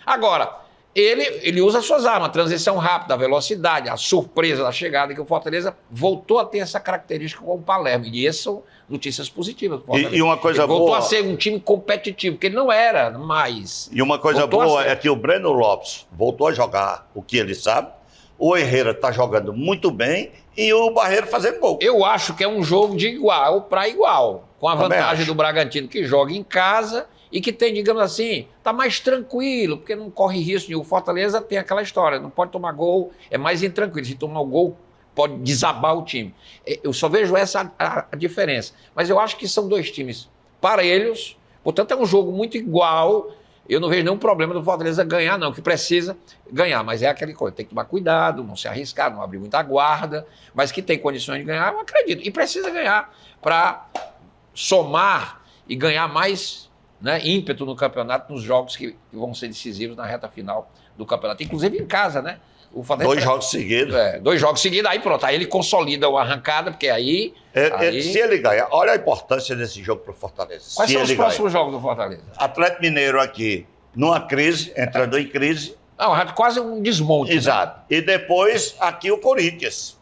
S2: Agora, ele usa as suas armas, a transição rápida, a velocidade, a surpresa da chegada, que o Fortaleza voltou a ter essa característica com o Palermo. E essas são notícias positivas.
S1: E uma coisa boa...
S2: Voltou a ser um time competitivo, porque ele não era mais.
S1: E uma coisa boa é que o Breno Lopes voltou a jogar o que ele sabe, o Herrera está jogando muito bem e o Barreiro fazendo gol.
S2: Eu acho que é um jogo de igual para igual, com a vantagem do Bragantino, que joga em casa e que tem, digamos assim, está mais tranquilo, porque não corre risco nenhum. O Fortaleza tem aquela história, não pode tomar gol, é mais intranquilo. Se tomar o gol, pode desabar o time. Eu só vejo essa a diferença. Mas eu acho que são 2 times parelhos, portanto é um jogo muito igual. Eu não vejo nenhum problema do Fortaleza ganhar, não, que precisa ganhar, mas é aquela coisa, tem que tomar cuidado, não se arriscar, não abrir muita guarda, mas que tem condições de ganhar, eu acredito. E precisa ganhar para somar e ganhar mais, né, ímpeto no campeonato, nos jogos que vão ser decisivos na reta final do campeonato, inclusive em casa, né?
S1: O Fortaleza 2 jogos seguidos.
S2: 2 jogos seguidos, aí pronto, aí ele consolida a arrancada, porque aí...
S1: Se ele ganhar, olha a importância desse jogo para o Fortaleza.
S2: Quais são os próximos jogos do Fortaleza?
S1: Atlético Mineiro aqui, numa crise, entrando em crise.
S2: Não, quase um desmonte.
S1: Exato.
S2: Né?
S1: E depois aqui o Corinthians,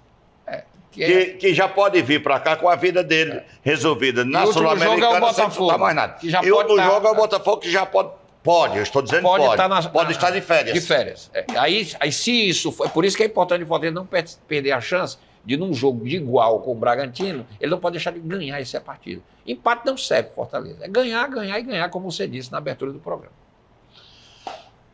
S2: Que
S1: já pode vir para cá com a vida dele resolvida. Na Sul-Americana sem disputar mais nada.
S2: E o último
S1: jogo é o Botafogo que já pode, eu estou dizendo pode estar de férias.
S2: De férias. Aí se isso for, por isso que é importante o Fortaleza não perder a chance de, num jogo de igual com o Bragantino, ele não pode deixar de ganhar essa partida. Empate não serve Fortaleza. É ganhar, ganhar e ganhar, como você disse na abertura do programa.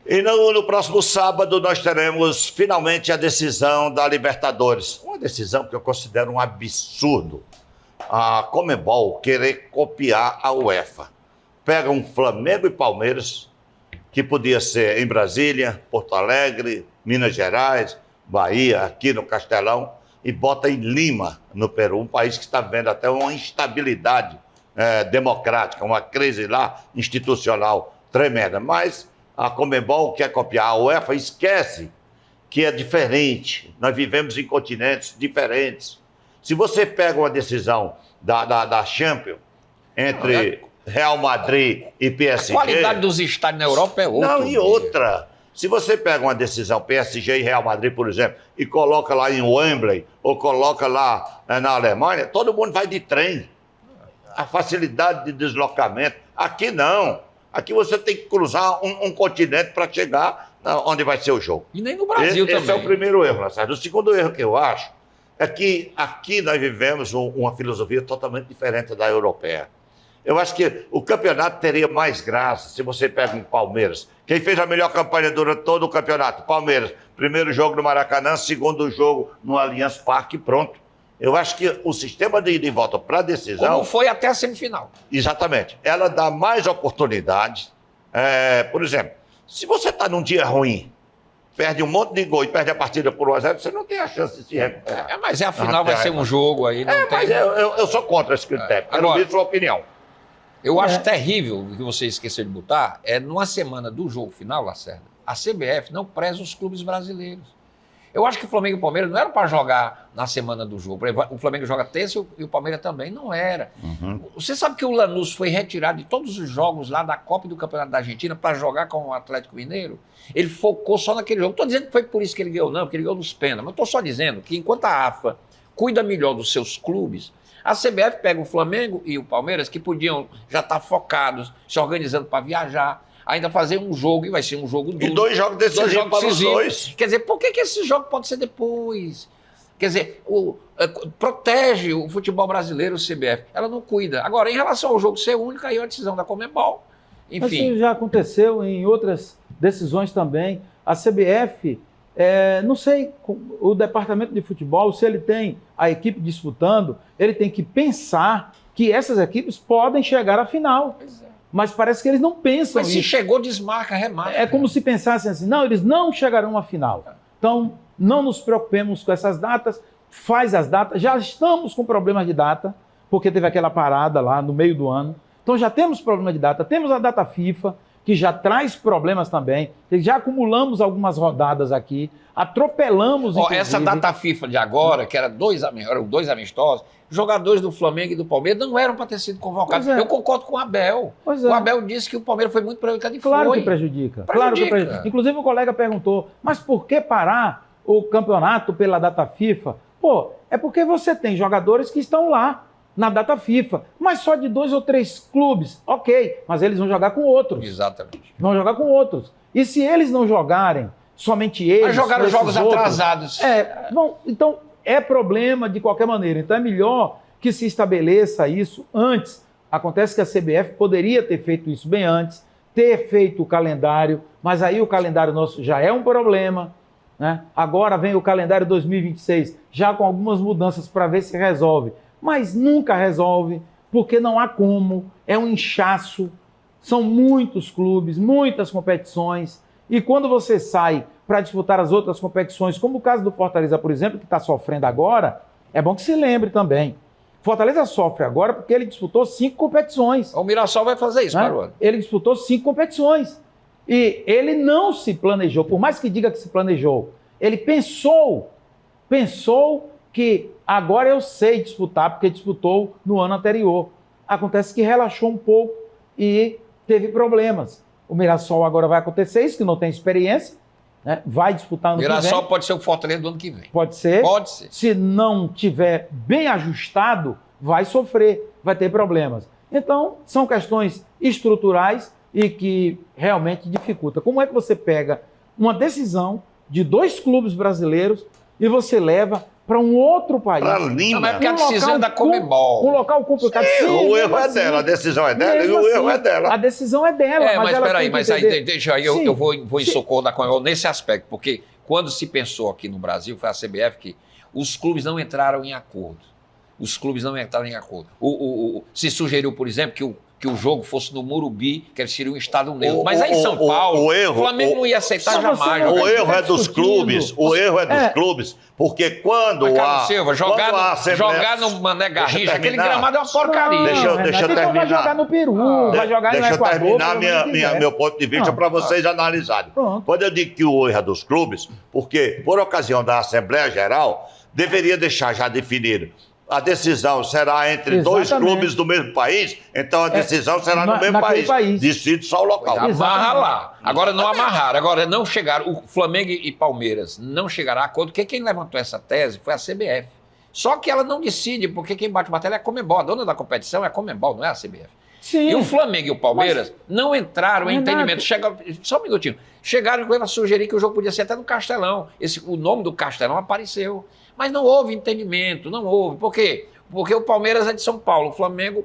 S1: E no próximo sábado nós teremos finalmente a decisão da Libertadores. Uma decisão que eu considero um absurdo. A Conmebol querer copiar a UEFA. Pega um Flamengo e Palmeiras, que podia ser em Brasília, Porto Alegre, Minas Gerais, Bahia, aqui no Castelão, e bota em Lima, no Peru, um país que está vivendo até uma instabilidade democrática, uma crise lá institucional tremenda. Mas a Conmebol quer copiar a UEFA, esquece que é diferente. Nós vivemos em continentes diferentes. Se você pega uma decisão da Champions entre Real Madrid e PSG...
S2: A qualidade dos estádios na Europa é outra.
S1: Não, e outra. Se você pega uma decisão PSG e Real Madrid, por exemplo, e coloca lá em Wembley, ou coloca lá na Alemanha, todo mundo vai de trem. A facilidade de deslocamento. Aqui não. Aqui você tem que cruzar um continente para chegar onde vai ser o jogo.
S2: E nem no Brasil também.
S1: Esse é o primeiro erro, Lacerda. O segundo erro que eu acho é que aqui nós vivemos uma filosofia totalmente diferente da europeia. Eu acho que o campeonato teria mais graça se você pega um Palmeiras. Quem fez a melhor campanha durante todo o campeonato? Palmeiras. Primeiro jogo no Maracanã, segundo jogo no Allianz Parque, pronto. Eu acho que o sistema de ida e volta para a decisão...
S2: Como foi até a semifinal.
S1: Exatamente. Ela dá mais oportunidades. Por exemplo, se você está num dia ruim, perde um monte de gol e perde a partida por 1-0, você não tem a chance de se recuperar.
S2: Mas a final vai ser um jogo aí. Não tem...
S1: Mas eu sou contra esse critério. Quero ver sua opinião.
S2: Eu acho terrível o que você esqueceu de botar, numa semana do jogo final, Lacerda, a CBF não preza os clubes brasileiros. Eu acho que o Flamengo e o Palmeiras não eram para jogar na semana do jogo. O Flamengo joga terça e o Palmeiras também. Não era.
S1: Uhum.
S2: Você sabe que o Lanús foi retirado de todos os jogos lá da Copa e do Campeonato da Argentina para jogar com o Atlético Mineiro? Ele focou só naquele jogo. Não estou dizendo que foi por isso que ele ganhou, não, porque ele ganhou nos pênaltis. Mas estou só dizendo que enquanto a AFA cuida melhor dos seus clubes, a CBF pega o Flamengo e o Palmeiras, que podiam já estar focados, se organizando para viajar, ainda fazer um jogo, e vai ser um jogo duro.
S1: E 2 jogos decisivos para os dois.
S2: Quer dizer, por que esse jogo pode ser depois? Quer dizer, protege o futebol brasileiro, o CBF. Ela não cuida. Agora, em relação ao jogo ser único, aí é a decisão da Conmebol. Enfim.
S3: Mas isso já aconteceu em outras decisões também. A CBF, não sei, o departamento de futebol, se ele tem a equipe disputando, ele tem que pensar que essas equipes podem chegar à final.
S2: Pois é.
S3: Mas parece que eles não pensam
S2: isso. Mas se chegou, desmarca, remarca.
S3: É como se pensassem assim, não, eles não chegarão à final. Então, não nos preocupemos com essas datas, faz as datas. Já estamos com problemas de data, porque teve aquela parada lá no meio do ano. Então, já temos problema de data. Temos a data FIFA, que já traz problemas também. Já acumulamos algumas rodadas aqui, atropelamos...
S2: Essa data FIFA de agora, que eram dois amistosos, jogadores do Flamengo e do Palmeiras não eram para ter sido convocados. Eu concordo com o Abel. O Abel disse que o Palmeiras foi muito prejudicado e
S3: claro
S2: foi.
S3: Que prejudica. Claro que prejudica. Inclusive o colega perguntou, mas por que parar o campeonato pela data FIFA? Pô, é porque você tem jogadores que estão lá na data FIFA, mas só de 2 ou 3 clubes, ok, mas eles vão jogar com outros.
S2: Exatamente.
S3: Vão jogar com outros. E se eles não jogarem, somente eles...
S2: Mas jogaram jogos atrasados.
S3: Então, é problema de qualquer maneira. Então, é melhor que se estabeleça isso antes. Acontece que a CBF poderia ter feito isso bem antes, ter feito o calendário, mas aí o calendário nosso já é um problema, né? Agora vem o calendário 2026, já com algumas mudanças para ver se resolve. Mas nunca resolve, porque não há como, é um inchaço, são muitos clubes, muitas competições, e quando você sai para disputar as outras competições, como o caso do Fortaleza, por exemplo, que está sofrendo agora, é bom que se lembre também. Fortaleza sofre agora porque ele disputou 5 competições.
S2: O Mirassol vai fazer isso,
S3: né?
S2: Maruano.
S3: Ele disputou 5 competições. E ele não se planejou, por mais que diga que se planejou, ele pensou que agora eu sei disputar, porque disputou no ano anterior. Acontece que relaxou um pouco e teve problemas. O Mirassol agora vai acontecer isso, que não tem experiência, né? Vai disputar ano que vem.
S2: Mirassol pode ser o Fortaleza do ano que vem.
S3: Pode ser.
S2: Pode ser.
S3: Se não tiver bem ajustado, vai sofrer, vai ter problemas. Então, são questões estruturais e que realmente dificulta. Como é que você pega uma decisão de 2 clubes brasileiros e você leva para um outro país?
S1: Para
S2: Não,
S1: Lima.
S2: mas é porque a
S3: Um
S2: decisão é da
S3: local
S2: Comebol.
S3: Um local complicado.
S1: Sim, o
S3: mesmo
S1: erro é
S3: assim.
S1: dela, a decisão é dela e
S3: Mesmo
S1: o erro
S3: assim,
S1: é dela.
S3: A decisão é dela.
S2: Mas
S3: ela
S2: peraí,
S3: tem que
S2: mas aí
S3: entender.
S2: deixa aí,
S3: Sim.
S2: eu vou em
S3: Sim.
S2: socorro da Comebol nesse aspecto, porque quando se pensou aqui no Brasil, foi a CBF que os clubes não entraram em acordo. Os clubes não entraram em acordo. Se sugeriu, por exemplo, que o jogo fosse no Morumbi, que eles seriam um estado neutro. Mas aí em São Paulo, o Flamengo não ia aceitar jamais.
S3: não-
S1: O erro é dos
S3: discutindo.
S1: clubes, o erro é dos clubes, porque quando
S2: Mas,
S1: há...
S2: Carlos Silva,
S1: quando há Assembleia-
S2: jogar no Mané Garrincha, aquele
S1: terminar.
S2: gramado é uma porcaria.
S1: Deixa eu
S3: Renato, então
S1: terminar.
S3: vai jogar no Peru, vai jogar
S1: Deixa
S3: no
S1: eu
S3: Equador.
S1: terminar
S3: vai jogar onde quiser.
S1: meu ponto de vista
S3: Não.
S1: para vocês analisarem.
S3: Pronto.
S1: Quando eu digo que o erro é dos clubes, porque por ocasião da Assembleia Geral, deveria deixar já definido. A decisão será entre 2
S3: Exatamente.
S1: clubes do mesmo país, então a decisão será no mesmo
S3: naquele país.
S1: Decide só o local.
S2: Amarra
S3: Exatamente.
S2: lá. Agora não amarraram. Agora não chegaram. O Flamengo e Palmeiras não chegaram a acordo, porque quem levantou essa tese foi a CBF. Só que ela não decide, porque quem bate o martelo é a Comebol. A dona da competição é a Comebol, não é a CBF.
S3: Sim.
S2: E o Flamengo e o Palmeiras não entraram em
S3: Renato.
S2: entendimento. Só um minutinho. Chegaram inclusive a sugerir que o jogo podia ser até no Castelão. O nome do Castelão apareceu. Mas não houve entendimento, não houve. Por quê? Porque o Palmeiras é de São Paulo. O Flamengo,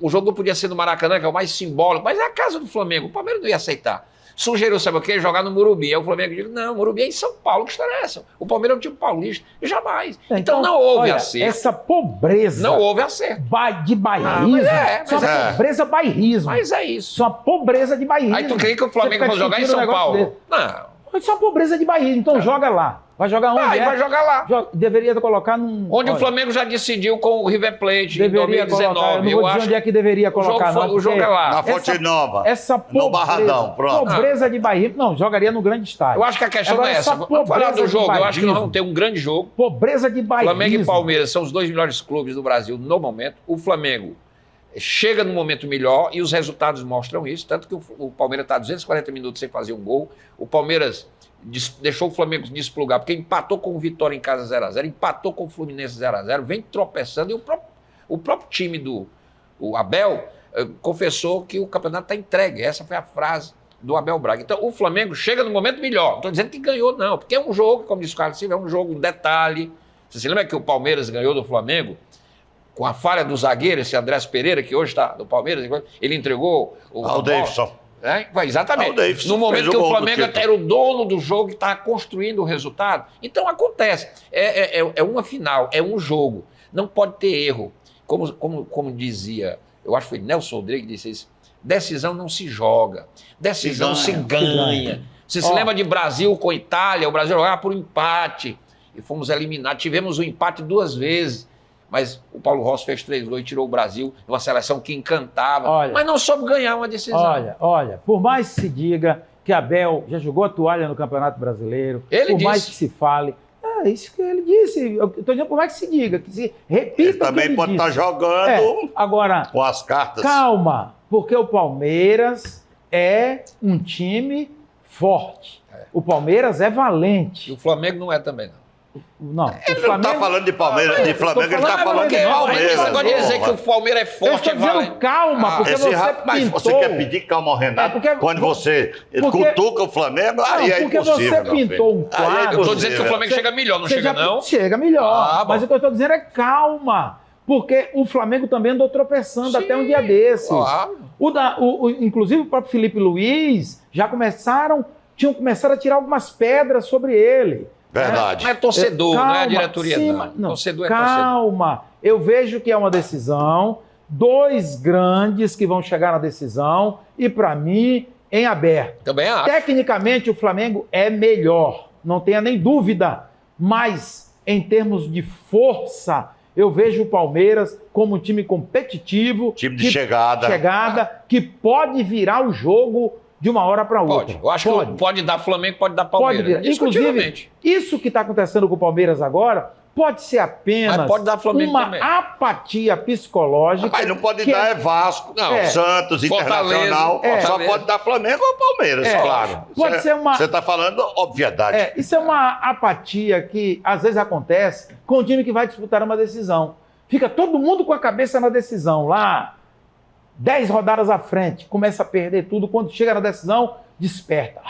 S2: o jogo não podia ser no Maracanã, que é o mais simbólico, mas é a casa do Flamengo. O Palmeiras não ia aceitar. Sugeriu, sabe o quê? Jogar no Morumbi. Aí o Flamengo diz, não, o Morumbi é em São Paulo, que história é essa? O Palmeiras é um time paulista. Jamais. Então não houve
S3: olha,
S2: acerto.
S3: Essa pobreza
S2: Não houve acerto.
S3: de bairrismo.
S2: mas é.
S3: Isso é uma pobreza bairrismo.
S2: Mas é isso.
S3: Isso é uma pobreza de bairrismo.
S2: Aí tu queria que o Flamengo
S3: Você
S2: fosse
S3: fica
S2: jogar em
S3: discutindo
S2: São
S3: um negócio
S2: Paulo?
S3: desse.
S2: Não.
S3: Isso é uma pobreza de bairrismo. Então joga lá. Vai jogar onde?
S2: Vai, vai jogar lá.
S3: Deveria colocar num...
S2: Onde o
S3: olha,
S2: Flamengo já decidiu com o River Plate em
S3: deveria
S2: 2019.
S3: colocar. Eu não vou dizer onde é que deveria colocar, não.
S2: O jogo é
S3: porque
S2: lá.
S1: Na Fonte Nova.
S3: Essa
S1: No
S3: pobreza,
S1: Barradão, pronto.
S3: pobreza de bairrismo. Não, jogaria no grande estádio.
S2: Eu acho que a questão
S3: Agora,
S2: é essa.
S3: essa
S2: Vamos falar
S3: pobreza
S2: do
S3: de
S2: jogo. Eu acho que nós
S3: bairrismo.
S2: vamos ter um grande jogo.
S3: Pobreza de bairrismo.
S2: Flamengo e Palmeiras são os 2 melhores clubes do Brasil no momento. O Flamengo chega no momento melhor e os resultados mostram isso. Tanto que o Palmeiras está 240 minutos sem fazer um gol. O Palmeiras deixou o Flamengo desplugar, porque empatou com o Vitória em casa 0x0, empatou com o Fluminense 0x0, vem tropeçando. E o próprio time o Abel confessou que o campeonato está entregue. Essa foi a frase do Abel Braga. Então, o Flamengo chega no momento melhor. Não estou dizendo que ganhou, não, porque é um jogo, como disse o Carlos Silva, é um jogo, um detalhe. Você se lembra que o Palmeiras ganhou do Flamengo com a falha do zagueiro, esse Andrés Pereira, que hoje está no Palmeiras, ele entregou
S1: Ao Davidson.
S2: Exatamente.
S1: Ao Davidson,
S2: No momento
S1: fez o
S2: que o
S1: gol do
S2: Flamengo
S1: título.
S2: era o dono do jogo e estava construindo o resultado. Então acontece. É uma final, é um jogo. Não pode ter erro. Como dizia, eu acho que foi Nelson Rodrigues que disse isso, decisão não se joga, decisão se ganha. Você se lembra de Brasil com Itália? O Brasil jogava por empate e fomos eliminados. Tivemos o empate 2 vezes. Mas o Paulo Rossi fez 3 gols e tirou o Brasil de uma seleção que encantava, mas não soube ganhar uma decisão.
S3: Olha, por mais que se diga que Abel já jogou a toalha no Campeonato Brasileiro, por mais que se fale, é isso que ele disse. Eu estou dizendo por mais que se diga, que se repita
S1: Ele
S3: o que
S1: também
S3: ele
S1: pode
S3: disse.
S1: estar jogando
S3: Agora,
S1: com as cartas.
S3: calma, porque o Palmeiras é um time forte. O Palmeiras é valente.
S2: E o Flamengo não é também, não.
S3: Não,
S1: Ele não está falando de Palmeiras, de Flamengo, ele está falando de Palmeiras.
S2: Agora dizer que o Palmeiras é
S3: Eu
S2: forte,
S3: estou dizendo calma, porque você
S1: Mas
S3: pintou...
S1: você quer pedir calma ao Renato quando você cutuca o Flamengo? Aí é
S3: porque
S1: impossível.
S3: você
S1: meu
S3: pintou
S1: filho.
S3: um quadro.
S1: Aí é
S2: Eu estou dizendo que o
S1: impossível.
S2: Flamengo chega melhor, não
S3: Você
S2: chega
S3: já-
S2: não?
S3: Chega melhor.
S2: Ah, bom.
S3: Mas o que eu estou dizendo é calma. Porque o Flamengo também andou tropeçando
S2: Sim,
S3: até um dia desses.
S2: claro.
S3: Inclusive o próprio Felipe Luiz tinham começado a tirar algumas pedras sobre ele.
S1: Verdade.
S2: Não é torcedor, não é a diretoria,
S3: Calma,
S2: não. Torcedor é torcedor.
S3: calma. Eu vejo que é uma decisão, 2 grandes que vão chegar na decisão e, para mim, em aberto.
S2: Também acho.
S3: Tecnicamente, o Flamengo é melhor, não tenha nem dúvida. Mas, em termos de força, eu vejo o Palmeiras como um time competitivo.
S1: Time de chegada.
S3: Que pode virar o jogo de uma hora para outra.
S2: Pode. Eu acho que pode dar Flamengo, pode dar Palmeiras.
S3: Pode virar. Inclusive, isso que está acontecendo com o Palmeiras agora pode ser apenas
S2: Mas pode dar Flamengo
S3: uma
S2: também.
S3: apatia psicológica.
S1: Mas não pode dar Vasco, Santos, Internacional. Só pode dar Flamengo ou Palmeiras, claro.
S3: Pode ser uma...
S1: Você está falando obviedade.
S3: Isso é uma apatia que às vezes acontece com o time que vai disputar uma decisão. Fica todo mundo com a cabeça na decisão lá, 10 rodadas à frente, começa a perder tudo. Quando chega na decisão, desperta.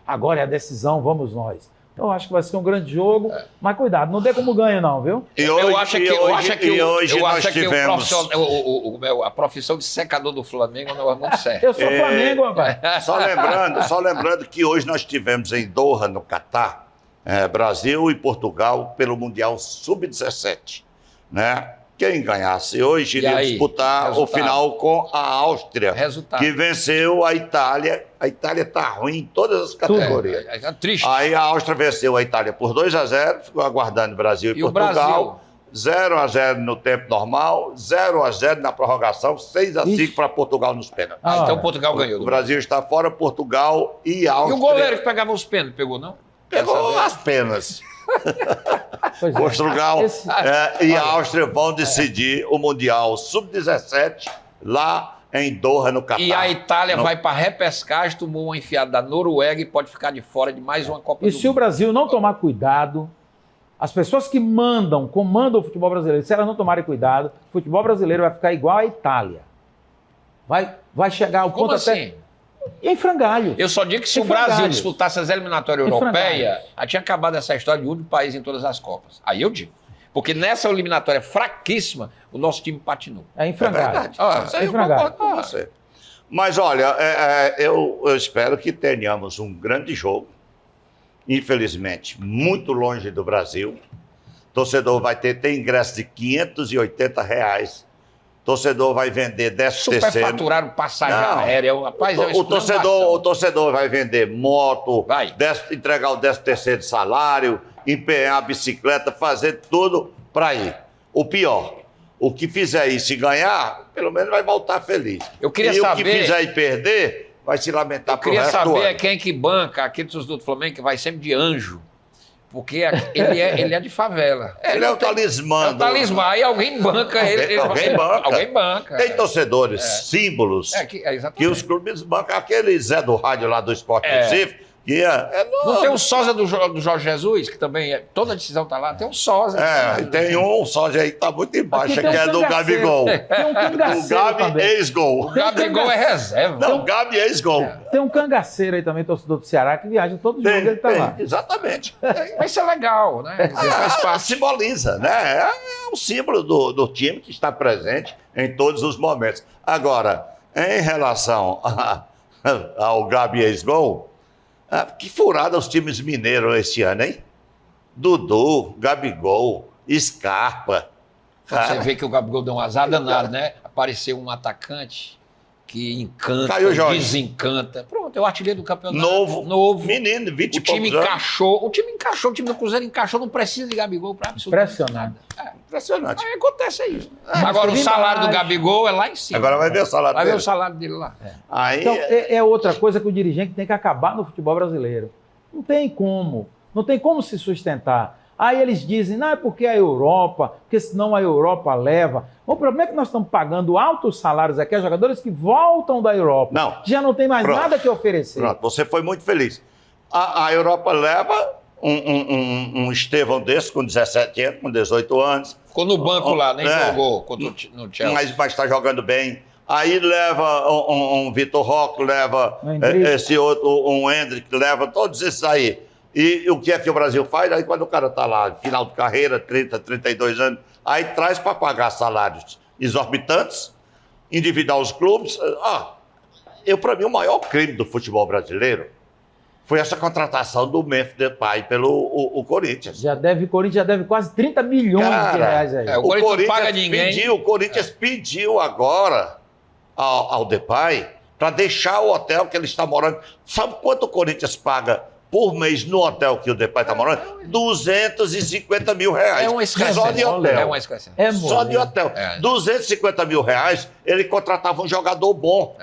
S3: Agora é a decisão, vamos nós. Então, eu acho que vai ser um grande jogo, mas cuidado, não dê como ganho não, viu?
S2: Eu acho que
S1: tivemos...
S2: a profissão de secador do Flamengo não é muito séria.
S3: Eu sou Flamengo, rapaz.
S1: Só lembrando que hoje nós tivemos em Doha, no Catar, Brasil e Portugal pelo Mundial Sub-17, né? Quem ganhasse hoje iria disputar o final com a Áustria, que venceu a Itália. A Itália está ruim em todas as categorias.
S2: É triste.
S1: Aí a Áustria venceu a Itália por 2-0, ficou aguardando Brasil e Portugal. 0-0 no tempo normal, 0-0 na prorrogação, 6-5 para Portugal nos pênaltis.
S2: Então Portugal ganhou.
S1: O Brasil está fora, Portugal e Áustria.
S2: E o goleiro que pegava os pênaltis, pegou não?
S1: Pegou as penas. Portugal e a Áustria vão decidir o Mundial Sub-17 lá em Doha, no Catar.
S2: E a Itália vai para repescagem, tomou uma enfiada da Noruega e pode ficar de fora de mais uma Copa do Mundo.
S3: E se o Brasil não tomar cuidado, as pessoas que comandam o futebol brasileiro, se elas não tomarem cuidado, o futebol brasileiro vai ficar igual à Itália. Vai chegar ao ponto
S2: assim?
S3: Em frangalhos.
S2: Eu só digo que se o Brasil disputasse as eliminatórias europeias, já tinha acabado essa história de último país em todas as Copas. Aí eu digo. Porque nessa eliminatória fraquíssima, o nosso time patinou.
S3: É em frangalhos.
S1: Eu concordo com você. Mas olha, eu espero que tenhamos um grande jogo. Infelizmente, muito longe do Brasil. Torcedor vai ter ingresso de R$580. Torcedor vai vender 13º.
S2: Superfaturaram passagem aérea. Rapaz,
S1: o torcedor vai vender moto, entregar o 13º salário, empenhar a bicicleta, fazer tudo para ir. O pior, o que fizer isso e ganhar, pelo menos vai voltar feliz.
S2: Eu queria saber...
S1: o que fizer e perder, vai se lamentar pro resto do ano.
S2: Eu queria saber quem que banca aquele torcedor do Flamengo que vai sempre de anjo. Porque ele é de favela.
S1: Ele é o talismã.
S2: É o talismã. Aí alguém banca ele. Alguém banca.
S1: Tem torcedores, símbolos, que os clubes bancam. Aquele Zé do Rádio lá do Sport Recife, que
S2: não tem um sósia do Jorge Jesus, que também toda decisão está lá. Tem um sósia.
S1: Tem um sósia aí que está muito embaixo, que é do Gabigol.
S3: Tem um cangaceiro
S1: o Gabi ex-gol.
S2: O Gabigol é reserva.
S1: Não, o Gabi ex-gol.
S3: Tem um cangaceiro aí também, torcedor do Ceará, que viaja todo jogo, ele está lá.
S1: Exatamente.
S2: Mas isso é legal, né?
S1: Faz parte. Simboliza, né? É um símbolo do time que está presente em todos os momentos. Agora, em relação ao Gabi ex-gol, que furada os times mineiros esse ano, hein? Dudu, Gabigol, Scarpa.
S2: Você vê que o Gabigol deu um azar danado, né? Apareceu um atacante que encanta, desencanta. Pronto, é o artilheiro do campeonato. Novo.
S1: Menino, 20
S2: o time encaixou. O time do Cruzeiro encaixou, não precisa de Gabigol para absolutamente nada.
S1: Impressionante.
S2: Aí acontece isso. Agora o salário do Gabigol é lá em cima.
S1: Agora vai ver o salário dele.
S2: Vai ver o salário dele lá.
S1: Aí...
S3: Então, é outra coisa que o dirigente tem que acabar no futebol brasileiro. Não tem como se sustentar. Aí eles dizem, não, é porque a Europa, porque senão a Europa leva. O problema é que nós estamos pagando altos salários aqui a jogadores que voltam da Europa. Já não tem mais nada que oferecer.
S1: Pronto, você foi muito feliz. A Europa leva um Estevão desse com 17 anos, com 18 anos.
S2: Ficou no banco lá, nem jogou no Chelsea.
S1: Mas está jogando bem. Aí leva um Vitor Roque, leva esse outro, um Hendrick, leva todos esses aí. E o que é que o Brasil faz? Aí quando o cara está lá, final de carreira, 30, 32 anos, aí traz para pagar salários exorbitantes, endividar os clubes. Para mim, o maior crime do futebol brasileiro foi essa contratação do Memphis Depay pelo Corinthians.
S3: O Corinthians já deve quase 30 milhões de reais aí.
S2: O Corinthians não paga ninguém.
S1: O Corinthians pediu agora ao Depay para deixar o hotel que ele está morando. Sabe quanto o Corinthians paga por mês no hotel que o Depay está morando? 250 mil reais.
S2: É uma esquece.
S1: Só de hotel.
S2: É uma esquece.
S1: Só de hotel. 250 mil reais, ele contratava um jogador bom.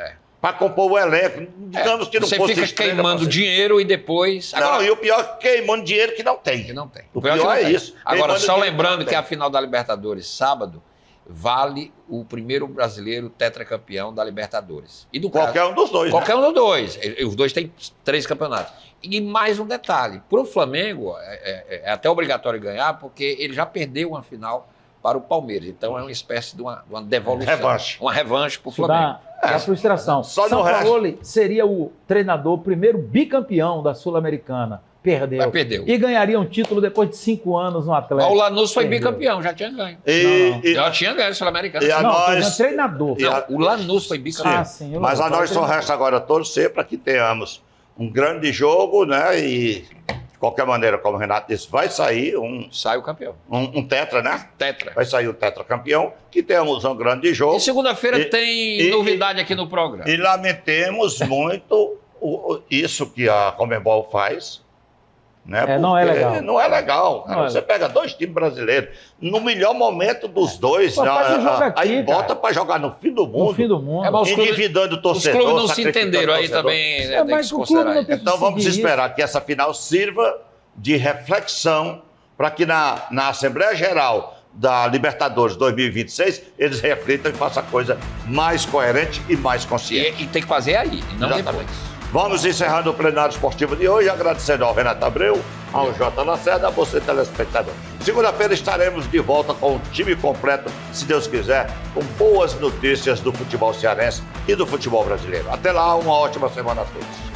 S1: para compor o elenco. Digamos que não
S2: Você
S1: fosse
S2: fica
S1: estrela,
S2: queimando
S1: você-
S2: dinheiro e depois...
S1: Não, e o pior é queimando dinheiro que não tem.
S2: Que não tem.
S1: O
S2: pior
S1: pior
S2: que não
S1: é
S2: tem.
S1: isso.
S2: Agora,
S1: Queimando
S2: só
S1: dinheiro
S2: lembrando
S1: não
S2: que a
S1: tem.
S2: final da Libertadores, sábado, vale o primeiro brasileiro tetracampeão da Libertadores. E no
S1: Qualquer
S2: caso,
S1: um dos dois.
S2: qualquer
S1: né?
S2: um dos dois. Os dois têm 3 campeonatos. E mais um detalhe: para o Flamengo, é até obrigatório ganhar, porque ele já perdeu uma final para o Palmeiras. Então é uma espécie de uma devolução.
S1: Revanche.
S2: Uma revanche para o
S3: Isso
S2: Flamengo.
S3: dá frustração.
S1: Só
S3: São
S1: no resto.
S3: Paulo seria o treinador, primeiro bicampeão da Sul-Americana. Perdeu.
S2: Mas perdeu.
S3: E ganharia um título depois de 5 anos no Atlético.
S2: O Lanús foi
S3: Perdeu.
S2: bicampeão, já tinha ganho.
S1: E
S2: Já tinha ganho o Sul-Americano.
S1: E a
S3: Não,
S1: nós-
S3: treinador.
S1: e a-
S2: Não, o Lanús foi bicampeão.
S3: Ah, sim.
S1: Mas a nós só
S3: treinador.
S1: resta agora torcer para que tenhamos um grande jogo, né? E de qualquer maneira, como o Renato disse, vai sair
S2: Sai o campeão.
S1: um tetra, né?
S2: Tetra.
S1: Vai sair o tetracampeão, que tenhamos um grande jogo.
S2: E segunda-feira
S1: E-
S2: tem novidade aqui no programa.
S1: E lamentemos muito isso que a Conmebol faz. Né?
S3: Não é
S1: Porque
S3: legal.
S1: Não é legal. Cara.
S3: Não é
S1: Você pega 2 times brasileiros, no melhor momento dos dois,
S3: Pô, faz o jogo aqui,
S1: aí
S3: cara.
S1: bota para jogar no fim do mundo,
S3: No fim do mundo.
S2: É, mas os clubes-
S1: endividando o
S2: Os
S1: torcedor.
S2: clubes não se
S1: sacrificando
S2: entenderam
S1: o
S2: aí
S1: torcedor.
S2: também, né, tem que
S3: mas
S2: se
S3: o clube
S2: considerar
S3: não
S2: isso.
S3: tem que
S1: Então vamos
S3: seguir
S1: esperar que essa final sirva de reflexão para que na Assembleia Geral da Libertadores 2026 eles reflitam e façam a coisa mais coerente e mais consciente.
S2: E tem que fazer aí, e não
S1: Exatamente.
S2: depois.
S1: Vamos encerrando o plenário esportivo de hoje, agradecendo ao Renato Abreu, ao Jota Lacerda, a você, telespectador. Segunda-feira estaremos de volta com o time completo, se Deus quiser, com boas notícias do futebol cearense e do futebol brasileiro. Até lá, uma ótima semana a todos.